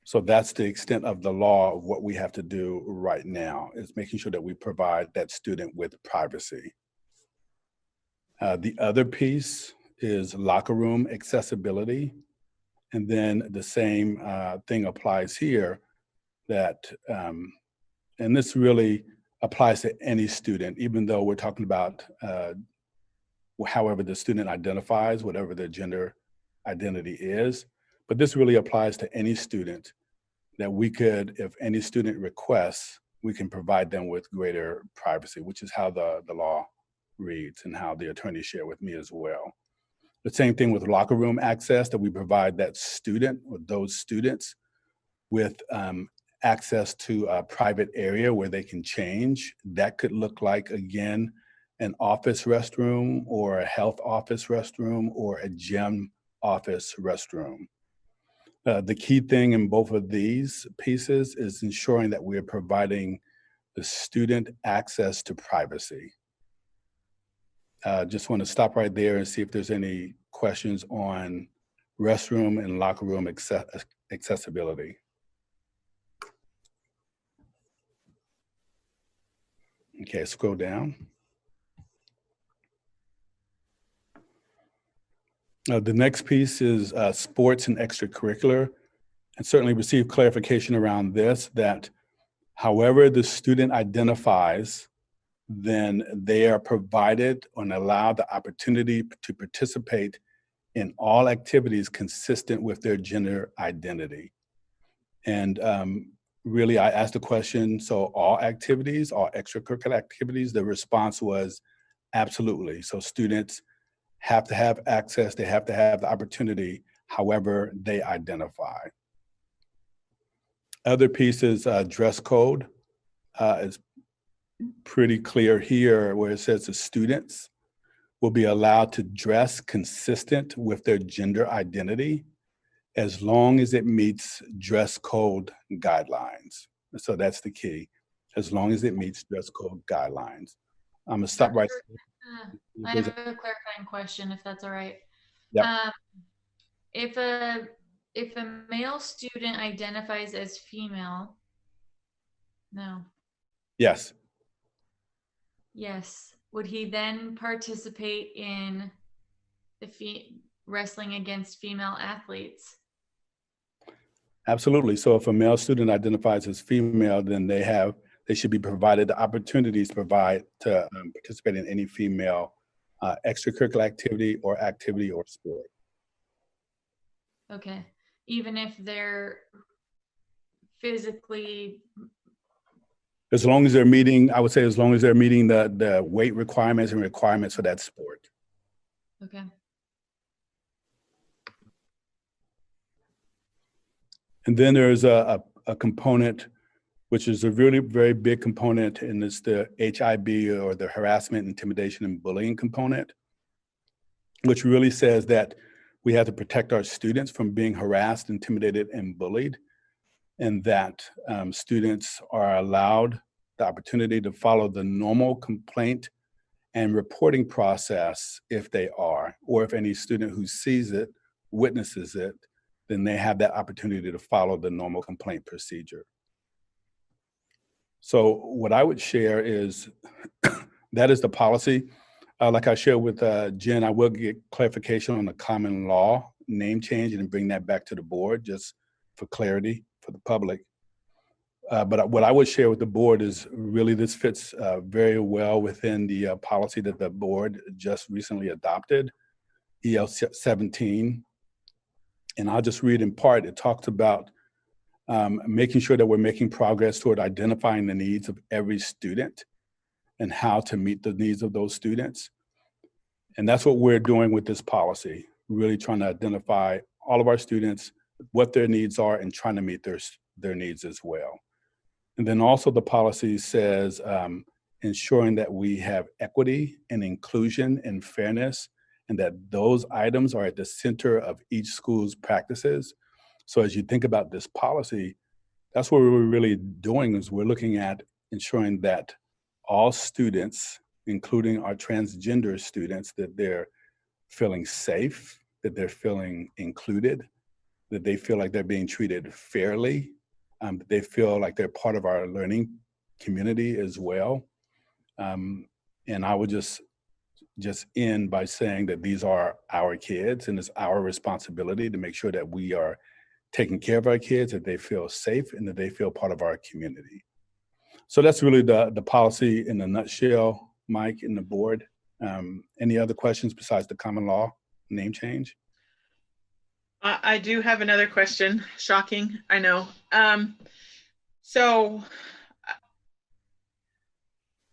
So that's the extent of the law of what we have to do right now, is making sure that we provide that student with privacy. The other piece is locker room accessibility. And then the same thing applies here, that, and this really applies to any student, even though we're talking about however the student identifies, whatever their gender identity is. But this really applies to any student, that we could, if any student requests, we can provide them with greater privacy, which is how the law reads and how the attorney shared with me as well. The same thing with locker room access, that we provide that student or those students with access to a private area where they can change. That could look like, again, an office restroom or a health office restroom or a gym office restroom. The key thing in both of these pieces is ensuring that we're providing the student access to privacy. Just want to stop right there and see if there's any questions on restroom and locker room accessibility. Okay, scroll down. The next piece is sports and extracurricular, and certainly received clarification around this, that however the student identifies, then they are provided and allowed the opportunity to participate in all activities consistent with their gender identity. And really, I asked the question, so all activities, all extracurricular activities? The response was absolutely. So students have to have access, they have to have the opportunity, however they identify. Other pieces, dress code is pretty clear here, where it says the students will be allowed to dress consistent with their gender identity as long as it meets dress code guidelines. So that's the key, as long as it meets dress code guidelines. I'm gonna stop right there. I have a clarifying question, if that's all right. Yep. If a male student identifies as female, no. Yes. Yes. Would he then participate in the wrestling against female athletes? Absolutely. So if a male student identifies as female, then they should be provided the opportunities to participate in any female extracurricular activity or sport. Okay. Even if they're physically, as long as they're meeting, I would say, as long as they're meeting the weight requirements and requirements for that sport. okay. And then there's a component, which is a really very big component, and it's the HIB, or the harassment, intimidation, and bullying component, which really says that we have to protect our students from being harassed, intimidated, and bullied, and that students are allowed the opportunity to follow the normal complaint and reporting process if they are, or if any student who sees it, witnesses it, then they have that opportunity to follow the normal complaint procedure. So what I would share is that is the policy. Like I shared with Jen, I will get clarification on the common law name change and bring that back to the board just for clarity for the public. But what I would share with the board is really this fits very well within the policy that the board just recently adopted, EL 17. And I'll just read in part. It talks about making sure that we're making progress toward identifying the needs of every student and how to meet the needs of those students. And that's what we're doing with this policy, really trying to identify all of our students, what their needs are, and trying to meet their needs as well. And then also the policy says ensuring that we have equity and inclusion and fairness, and that those items are at the center of each school's practices. So as you think about this policy, that's what we're really doing, is we're looking at ensuring that all students, including our transgender students, that they're feeling safe, that they're feeling included, that they feel like they're being treated fairly, that they feel like they're part of our learning community as well. And I would just end by saying that these are our kids, and it's our responsibility to make sure that we are taking care of our kids, that they feel safe, and that they feel part of our community. So that's really the policy in a nutshell, Mike and the board. Any other questions besides the common law name change? I do have another question. Shocking, I know. So,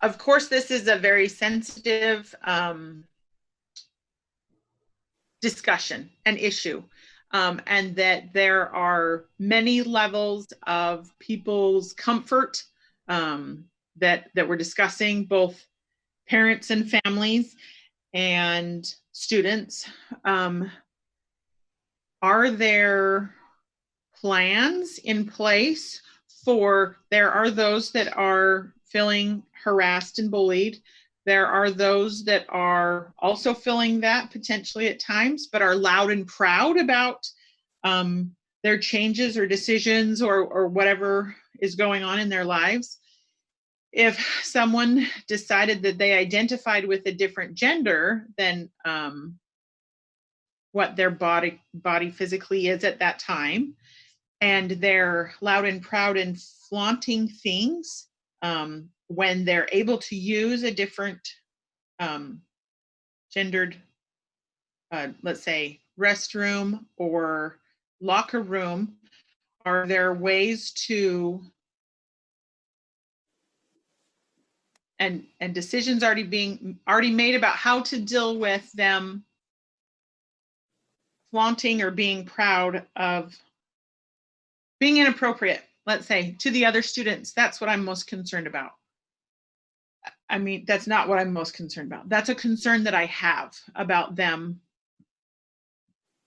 of course, this is a very sensitive discussion and issue, and that there are many levels of people's comfort that we're discussing, both parents and families and students. Are there plans in place for, there are those that are feeling harassed and bullied, There are those that are also feeling that potentially at times, but are loud and proud about their changes or decisions or whatever is going on in their lives. If someone decided that they identified with a different gender than what their body physically is at that time, and they're loud and proud and flaunting things when they're able to use a different gendered, let's say, restroom or locker room, are there ways to, and decisions already made about how to deal with them flaunting or being proud of being inappropriate, let's say, to the other students? That's what I'm most concerned about. I mean, that's not what I'm most concerned about. That's a concern that I have about them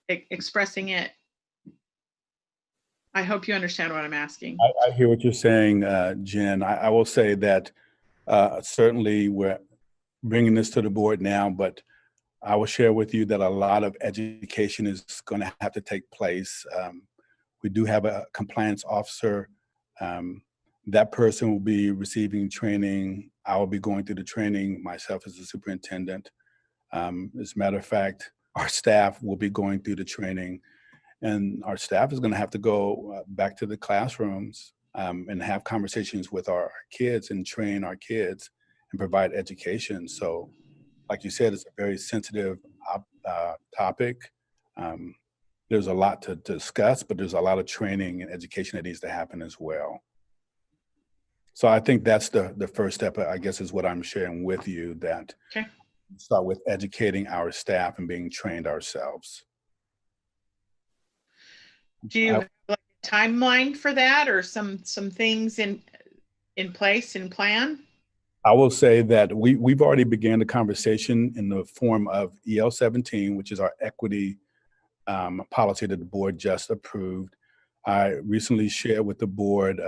expressing it. I hope you understand what I'm asking. I hear what you're saying, Jen. I will say that certainly we're bringing this to the board now, but I will share with you that a lot of education is going to have to take place. We do have a compliance officer. That person will be receiving training. I will be going through the training myself as a superintendent. As a matter of fact, our staff will be going through the training, and our staff is going to have to go back to the classrooms and have conversations with our kids and train our kids and provide education. So, like you said, it's a very sensitive topic. There's a lot to discuss, but there's a lot of training and education that needs to happen as well. So I think that's the first step, I guess, is what I'm sharing with you, that Okay. start with educating our staff and being trained ourselves. Do you have like a timeline for that, or some things in place and plan? I will say that we've already began the conversation in the form of EL 17, which is our equity policy that the board just approved. I recently shared with the board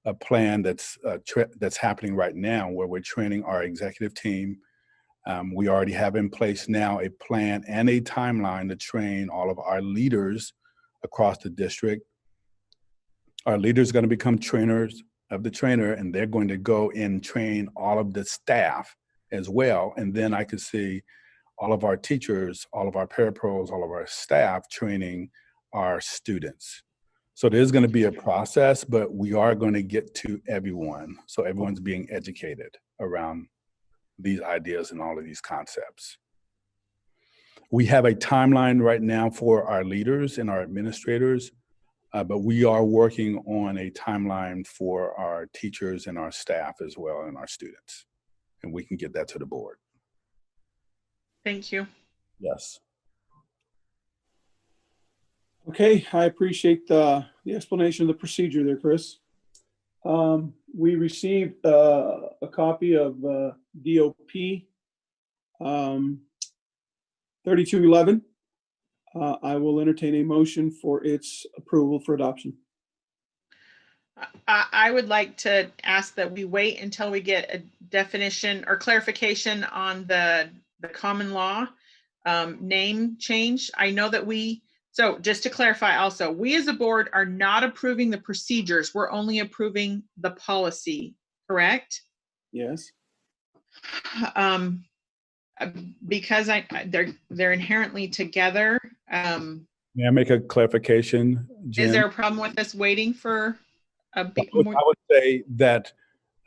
a plan that's happening right now, where we're training our executive team. We already have in place now a plan and a timeline to train all of our leaders across the district. Our leaders are going to become trainers of the trainer, and they're going to go and train all of the staff as well. And then I could see all of our teachers, all of our parapros, all of our staff training our students. So there's going to be a process, but we are going to get to everyone. So everyone's being educated around these ideas and all of these concepts. We have a timeline right now for our leaders and our administrators, but we are working on a timeline for our teachers and our staff as well, and our students. And we can get that to the board. Thank you. Yes. Okay, I appreciate the explanation of the procedure there, Chris. We received a copy of DOP 3211. I will entertain a motion for its approval for adoption. I would like to ask that we wait until we get a definition or clarification on the common law name change. I know that so just to clarify also, we as a board are not approving the procedures. We're only approving the policy, correct? Yes. Because they're inherently together. May I make a clarification, Jen? Is there a problem with us waiting for a bit I more? would say that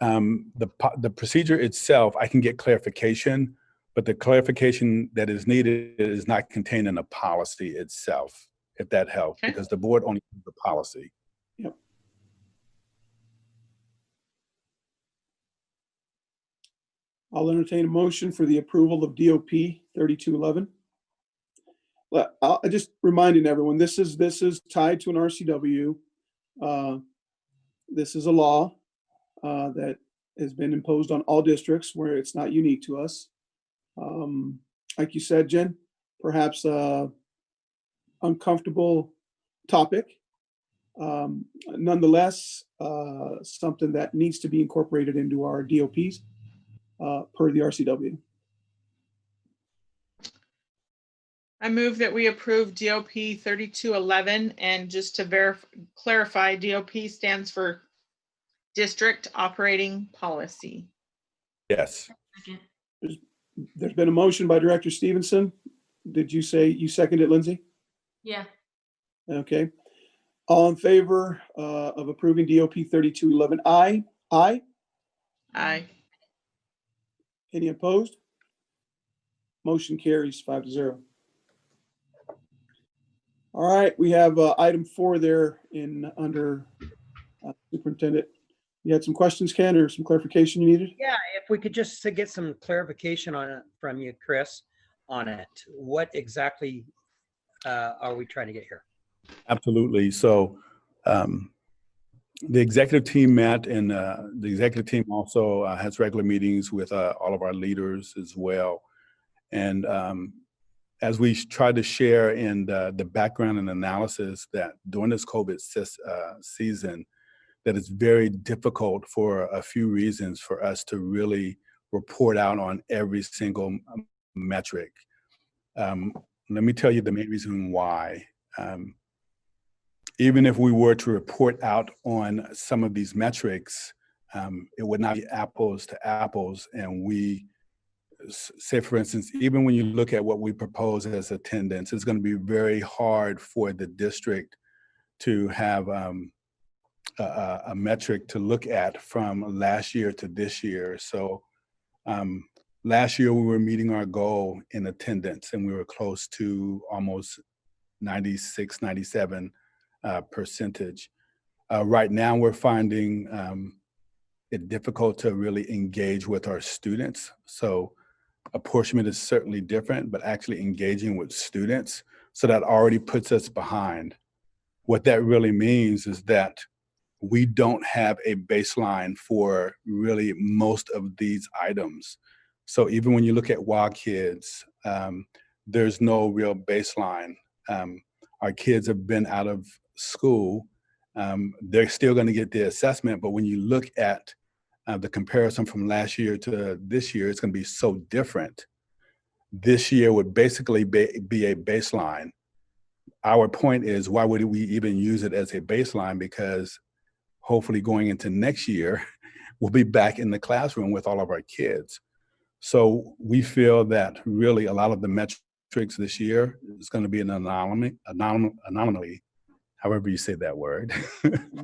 the procedure itself, I can get clarification, but the clarification that is needed is not contained in the policy itself, if that helps, Okay. because the board only has the policy. Yep. I'll entertain a motion for the approval of DOP 3211. Just reminding everyone, this is tied to an RCW. This is a law that has been imposed on all districts, where it's not unique to us. Like you said, Jen, perhaps uncomfortable topic. Nonetheless, something that needs to be incorporated into our DOPs. per the RCW. I move that we approve DOP 3211, and just to clarify, DOP stands for District Operating Policy. Yes. Second. There's been a motion by Director Stevenson. Did you say you seconded it, Lindsay? Yeah. Okay. All in favor of approving DOP 3211? Aye. Aye. Aye. Any opposed? Motion carries 5-0. All right, we have item 4 there under Superintendent. You had some questions, Ken, or some clarification you needed? Yeah, if we could just to get some clarification on it from you, Chris, on it. What exactly are we trying to get here? Absolutely. So the executive team met, and the executive team also has regular meetings with all of our leaders as well. And as we try to share in the background and analysis that during this COVID season, that it's very difficult for a few reasons for us to really report out on every single metric. Let me tell you the main reason why. Even if we were to report out on some of these metrics, it would not be apples to apples. And we say, for instance, even when you look at what we propose as attendance, it's going to be very hard for the district to have a metric to look at from last year to this year. So last year we were meeting our goal in attendance, and we were close to almost 96, 97 percentage. Right now we're finding it difficult to really engage with our students. So apportionment is certainly different, but actually engaging with students, so that already puts us behind. What that really means is that we don't have a baseline for really most of these items. So even when you look at WA kids, there's no real baseline. Our kids have been out of school. They're still going to get the assessment, but when you look at the comparison from last year to this year, it's going to be so different. This year would basically be a baseline. Our point is, why would we even use it as a baseline? Because hopefully going into next year, we'll be back in the classroom with all of our kids. So we feel that really a lot of the metrics this year is going to be an anomaly, however you say that word.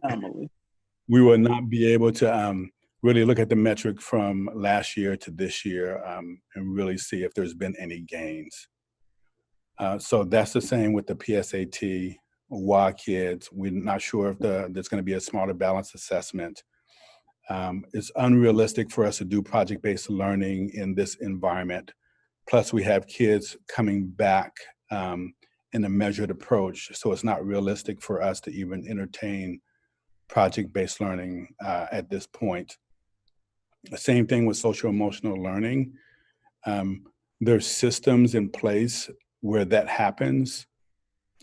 Anomaly. We will not be able to really look at the metric from last year to this year and really see if there's been any gains. So that's the same with the PSAT, WA kids. We're not sure if there's going to be a smarter balanced assessment. It's unrealistic for us to do project-based learning in this environment. Plus, we have kids coming back in a measured approach, so it's not realistic for us to even entertain project-based learning at this point. The same thing with social emotional learning. There's systems in place where that happens,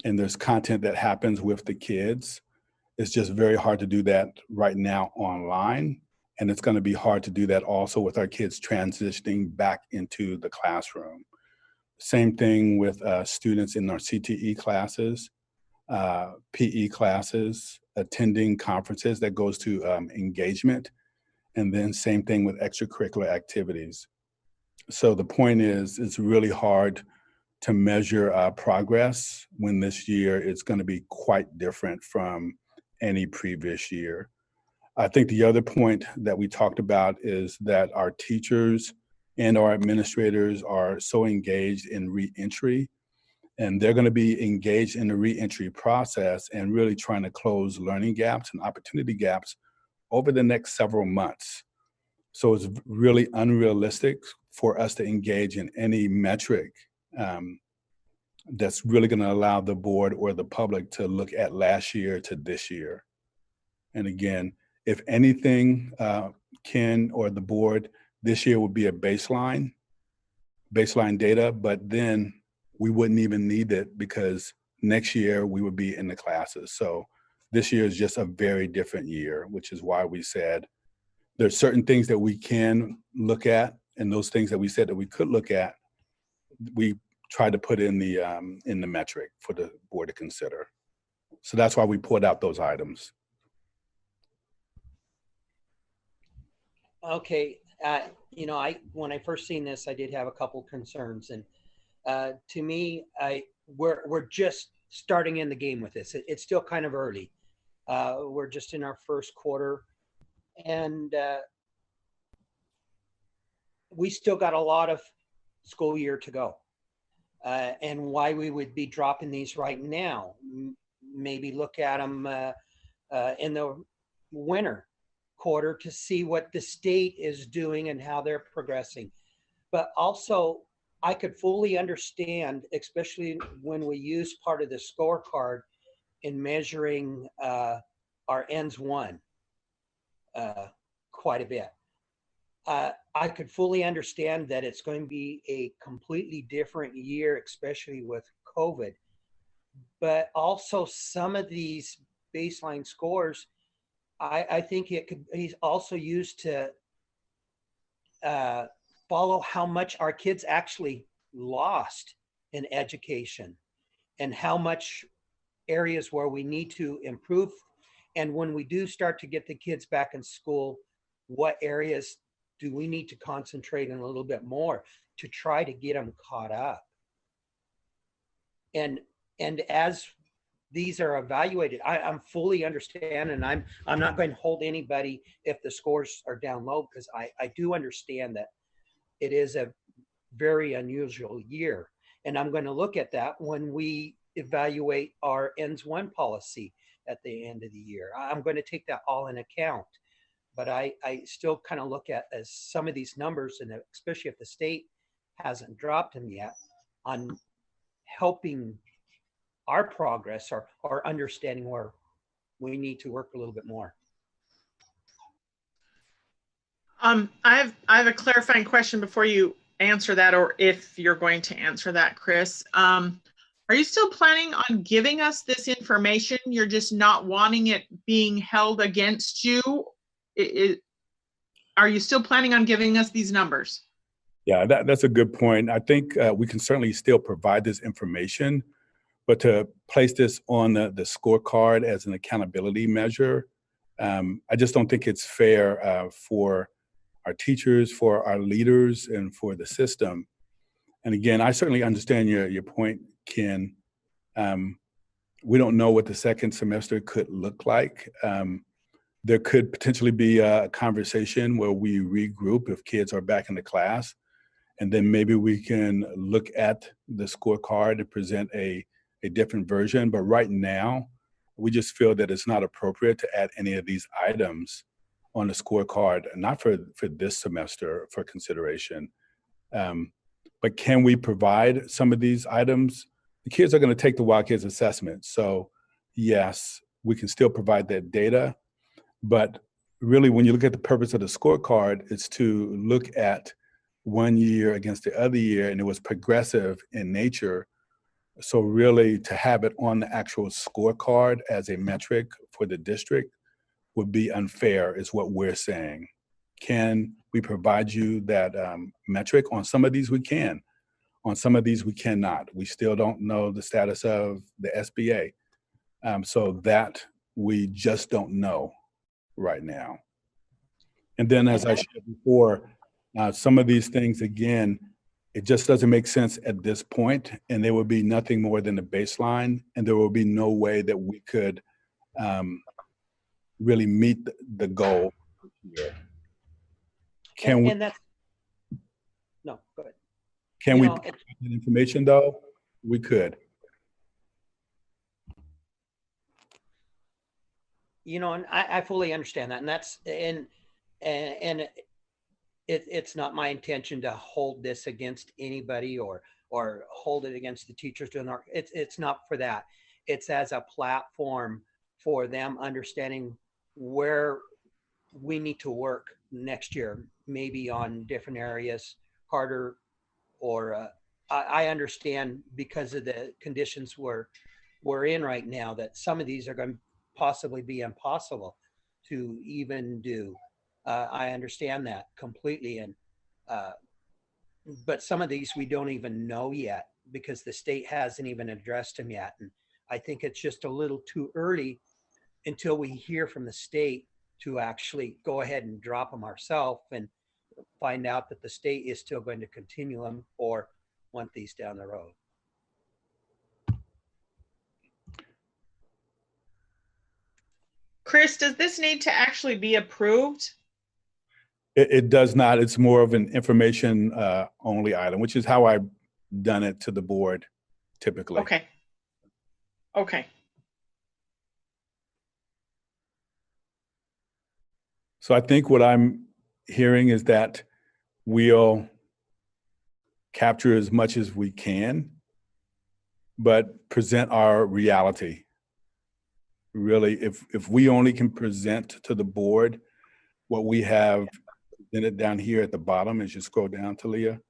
and there's content that happens with the kids. It's just very hard to do that right now online. And it's going to be hard to do that also with our kids transitioning back into the classroom. Same thing with students in our CTE classes, PE classes, attending conferences. That goes to engagement. And then same thing with extracurricular activities. So the point is, it's really hard to measure progress when this year is going to be quite different from any previous year. I think the other point that we talked about is that our teachers and our administrators are so engaged in reentry, and they're going to be engaged in the reentry process and really trying to close learning gaps and opportunity gaps over the next several months. So it's really unrealistic for us to engage in any metric that's really going to allow the board or the public to look at last year to this year. And again, if anything, Ken or the board, this year would be a baseline data, but then we wouldn't even need it because next year we would be in the classes. So this year is just a very different year, which is why we said there's certain things that we can look at and those things that we said that we could look at, we tried to put in the metric for the board to consider. So that's why we pulled out those items. Okay, when I first seen this, I did have a couple concerns, and to me, we're just starting in the game with this. It's still kind of early. We're just in our first quarter, and we still got a lot of school year to go. And why we would be dropping these right now, maybe look at them in the winter quarter to see what the state is doing and how they're progressing. But also, I could fully understand, especially when we use part of the scorecard in measuring our ends one quite a bit. I could fully understand that it's going to be a completely different year, especially with COVID. But also some of these baseline scores, I think it could be also used to follow how much our kids actually lost in education and how much areas where we need to improve. And when we do start to get the kids back in school, what areas do we need to concentrate on a little bit more to try to get them caught up? And as these are evaluated, I'm fully understand, and I'm not going to hold anybody if the scores are down low, because I do understand that it is a very unusual year. And I'm going to look at that when we evaluate our ends one policy at the end of the year. I'm going to take that all in account. But I still kind of look at as some of these numbers, and especially if the state hasn't dropped them yet, on helping our progress or understanding where we need to work a little bit more. I have a clarifying question before you answer that, or if you're going to answer that, Chris. Are you still planning on giving us this information? You're just not wanting it being held against you? Are you still planning on giving us these numbers? Yeah, that's a good point. I think we can certainly still provide this information, but to place this on the scorecard as an accountability measure, I just don't think it's fair for our teachers, for our leaders, and for the system. And again, I certainly understand your point, Ken. We don't know what the second semester could look like. There could potentially be a conversation where we regroup if kids are back in the class, and then maybe we can look at the scorecard and present a different version. But right now, we just feel that it's not appropriate to add any of these items on the scorecard, not for this semester for consideration. But can we provide some of these items? The kids are going to take the Wild Kids assessment. So yes, we can still provide that data. But really, when you look at the purpose of the scorecard, it's to look at one year against the other year, and it was progressive in nature. So really, to have it on the actual scorecard as a metric for the district would be unfair, is what we're saying. Can we provide you that metric? On some of these we can. On some of these we cannot. We still don't know the status of the SBA. So that we just don't know right now. And then, as I shared before, some of these things, again, it just doesn't make sense at this point, and there will be nothing more than a baseline, and there will be no way that we could really meet the goal here. Can we? No, go ahead. Can we provide that information though? We could. And I fully understand that, and that's and it's not my intention to hold this against anybody or hold it against the teachers doing the work. It's not for that. It's as a platform for them understanding where we need to work next year, maybe on different areas, harder, or I understand because of the conditions we're in right now that some of these are going to possibly be impossible to even do. I understand that completely. But some of these we don't even know yet because the state hasn't even addressed them yet. And I think it's just a little too early until we hear from the state to actually go ahead and drop them ourselves and find out that the state is still going to continue them or want these down the road. Chris, does this need to actually be approved? It does not. It's more of an information only item, which is how I've done it to the board typically. Okay. Okay. So I think what I'm hearing is that we'll capture as much as we can, but present our reality. Really, if we only can present to the board what we have presented down here at the bottom, as you scroll down, Talia,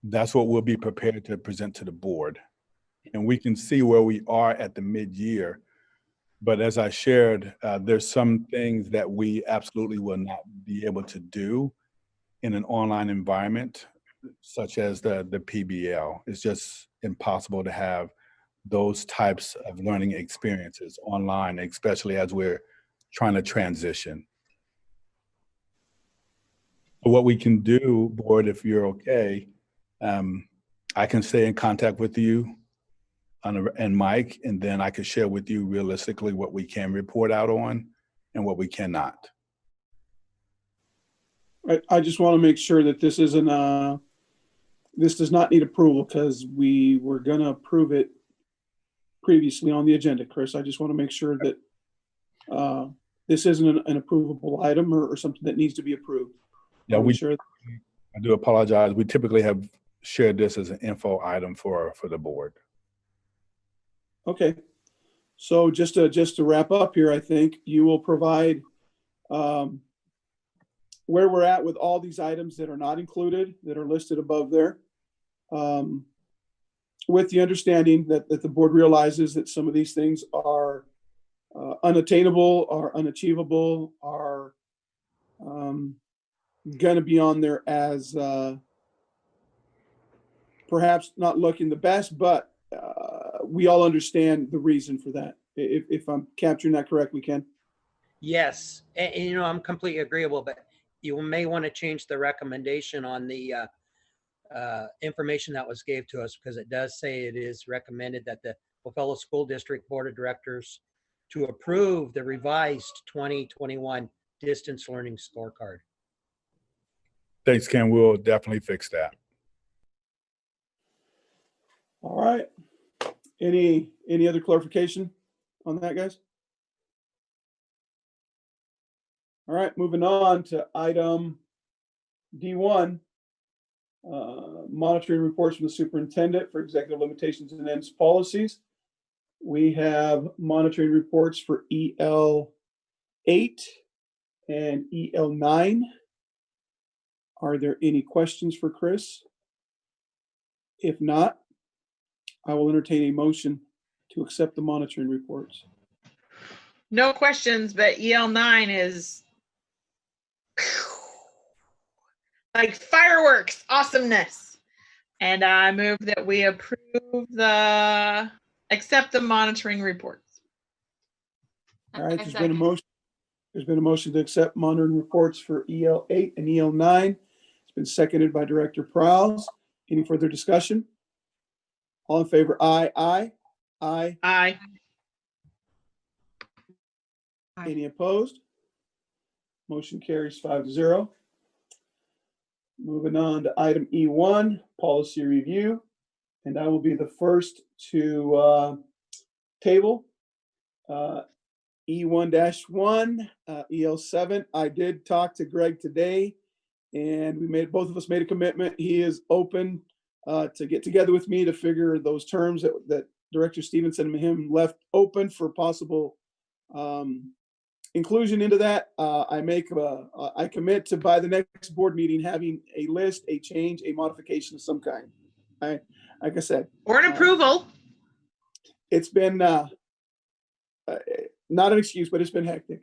that's what we'll be prepared to present to the board. And we can see where we are at the mid-year. But as I shared, there's some things that we absolutely will not be able to do in an online environment, such as the PBL. It's just impossible to have those types of learning experiences online, especially as we're trying to transition. What we can do, board, if you're okay, I can stay in contact with you and Mike, and then I could share with you realistically what we can report out on and what we cannot. I just want to make sure that this isn't, this does not need approval because we were going to approve it previously on the agenda, Chris. I just want to make sure that this isn't an approvable item or something that needs to be approved. Yeah, I do apologize. We typically have shared this as an info item for the board. Okay. So just to wrap up here, I think you will provide where we're at with all these items that are not included, that are listed above there, with the understanding that the board realizes that some of these things are unattainable, are unachievable, are going to be on there as perhaps not looking the best, but we all understand the reason for that. If I'm capturing that correctly, Ken? Yes, and you know, I'm completely agreeable, but you may want to change the recommendation on the information that was gave to us, because it does say it is recommended that the Buffalo School District Board of Directors to approve the revised 2021 distance learning scorecard. Thanks, Ken. We'll definitely fix that. All right. Any other clarification on that, guys? All right, moving on to item D1, monitoring reports from the superintendent for executive limitations and ends policies. We have monitoring reports for EL8 and EL9. Are there any questions for Chris? If not, I will entertain a motion to accept the monitoring reports. No questions, but EL9 is like fireworks awesomeness. And I move that we accept the monitoring reports. All right, there's been a motion. There's been a motion to accept monitoring reports for EL8 and EL9. It's been seconded by Director Prowse. Any further discussion? All in favor, aye, aye, aye. Aye. Any opposed? Motion carries 5-0. Moving on to item E1, policy review. And I will be the first to table E1-1, EL7. I did talk to Greg today, and both of us made a commitment. He is open to get together with me to figure those terms that Director Stevenson and him left open for possible inclusion into that. I commit to, by the next board meeting, having a list, a change, a modification of some kind. Like I said, Or an approval. It's been not an excuse, but it's been hectic.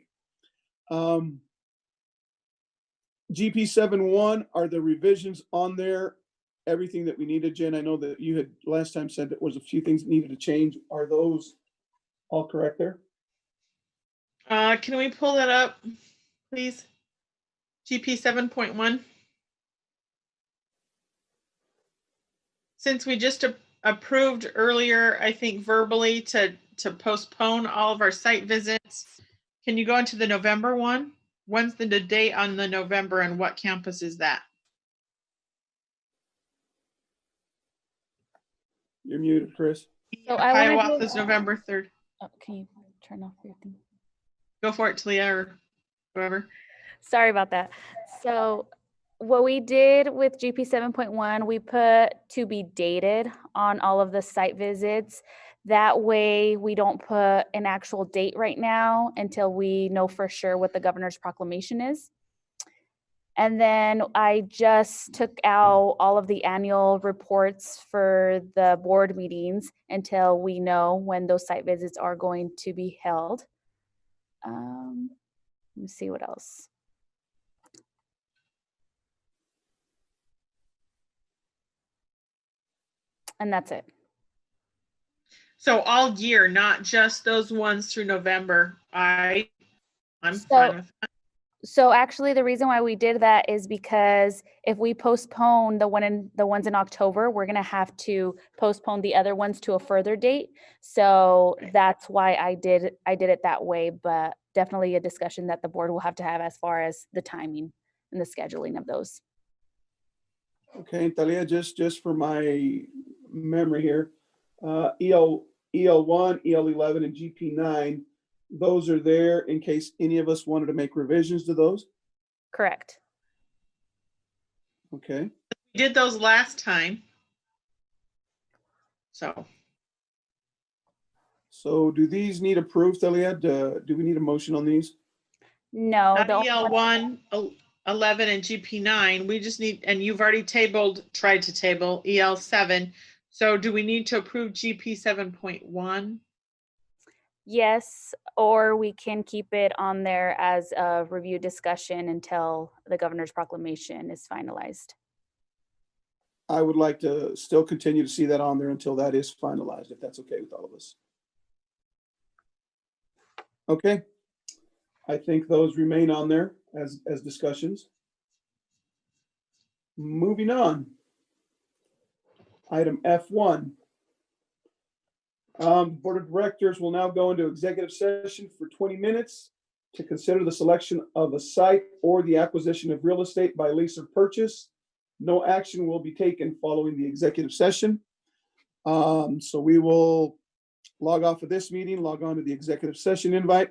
GP 7.1, are the revisions on there everything that we needed? Jen, I know that you had last time said that was a few things that needed to change. Are those all correct there? Can we pull that up, please? GP 7.1. Since we just approved earlier, I think verbally to postpone all of our site visits, can you go into the November one? When's the date on the November and what campus is that? You're muted, Chris. So I wanna Hiawatha do- is November 3rd. Oh, can you turn off your thing? Go for it, Talia, or whoever. Sorry about that. So what we did with GP 7.1, we put to be dated on all of the site visits. That way we don't put an actual date right now until we know for sure what the governor's proclamation is. And then I just took out all of the annual reports for the board meetings until we know when those site visits are going to be held. Let me see what else. And that's it. So all year, not just those ones through November. I'm So- fine with that. So actually, the reason why we did that is because if we postpone the ones in October, we're gonna have to postpone the other ones to a further date. So Right. that's why I did it that way, but definitely a discussion that the board will have to have as far as the timing and the scheduling of those. Okay, Talia, just for my memory here, EL1, EL11, and GP9, those are there in case any of us wanted to make revisions to those. Correct. Okay, We did those last time. So so do these need approved, Talia? Do we need a motion on these? No, not the only one- EL1, 11, and GP9. We just need, and you've already tried to table EL7. So do we need to approve GP 7.1? yes, or we can keep it on there as a review discussion until the governor's proclamation is finalized. I would like to still continue to see that on there until that is finalized, if that's okay with all of us. Okay, I think those remain on there as discussions. Moving on. Item F1. Board of Directors will now go into executive session for 20 minutes to consider the selection of a site or the acquisition of real estate by lease or purchase. No action will be taken following the executive session. So we will log off of this meeting, log on to the executive session invite.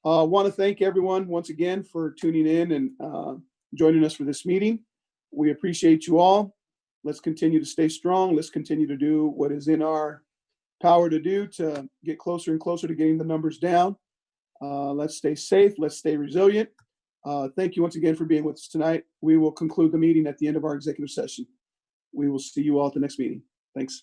Want to thank everyone once again for tuning in and joining us for this meeting. We appreciate you all. Let's continue to stay strong. Let's continue to do what is in our power to do to get closer and closer to getting the numbers down. Let's stay safe. Let's stay resilient. Thank you once again for being with us tonight. We will conclude the meeting at the end of our executive session. We will see you all at the next meeting. Thanks.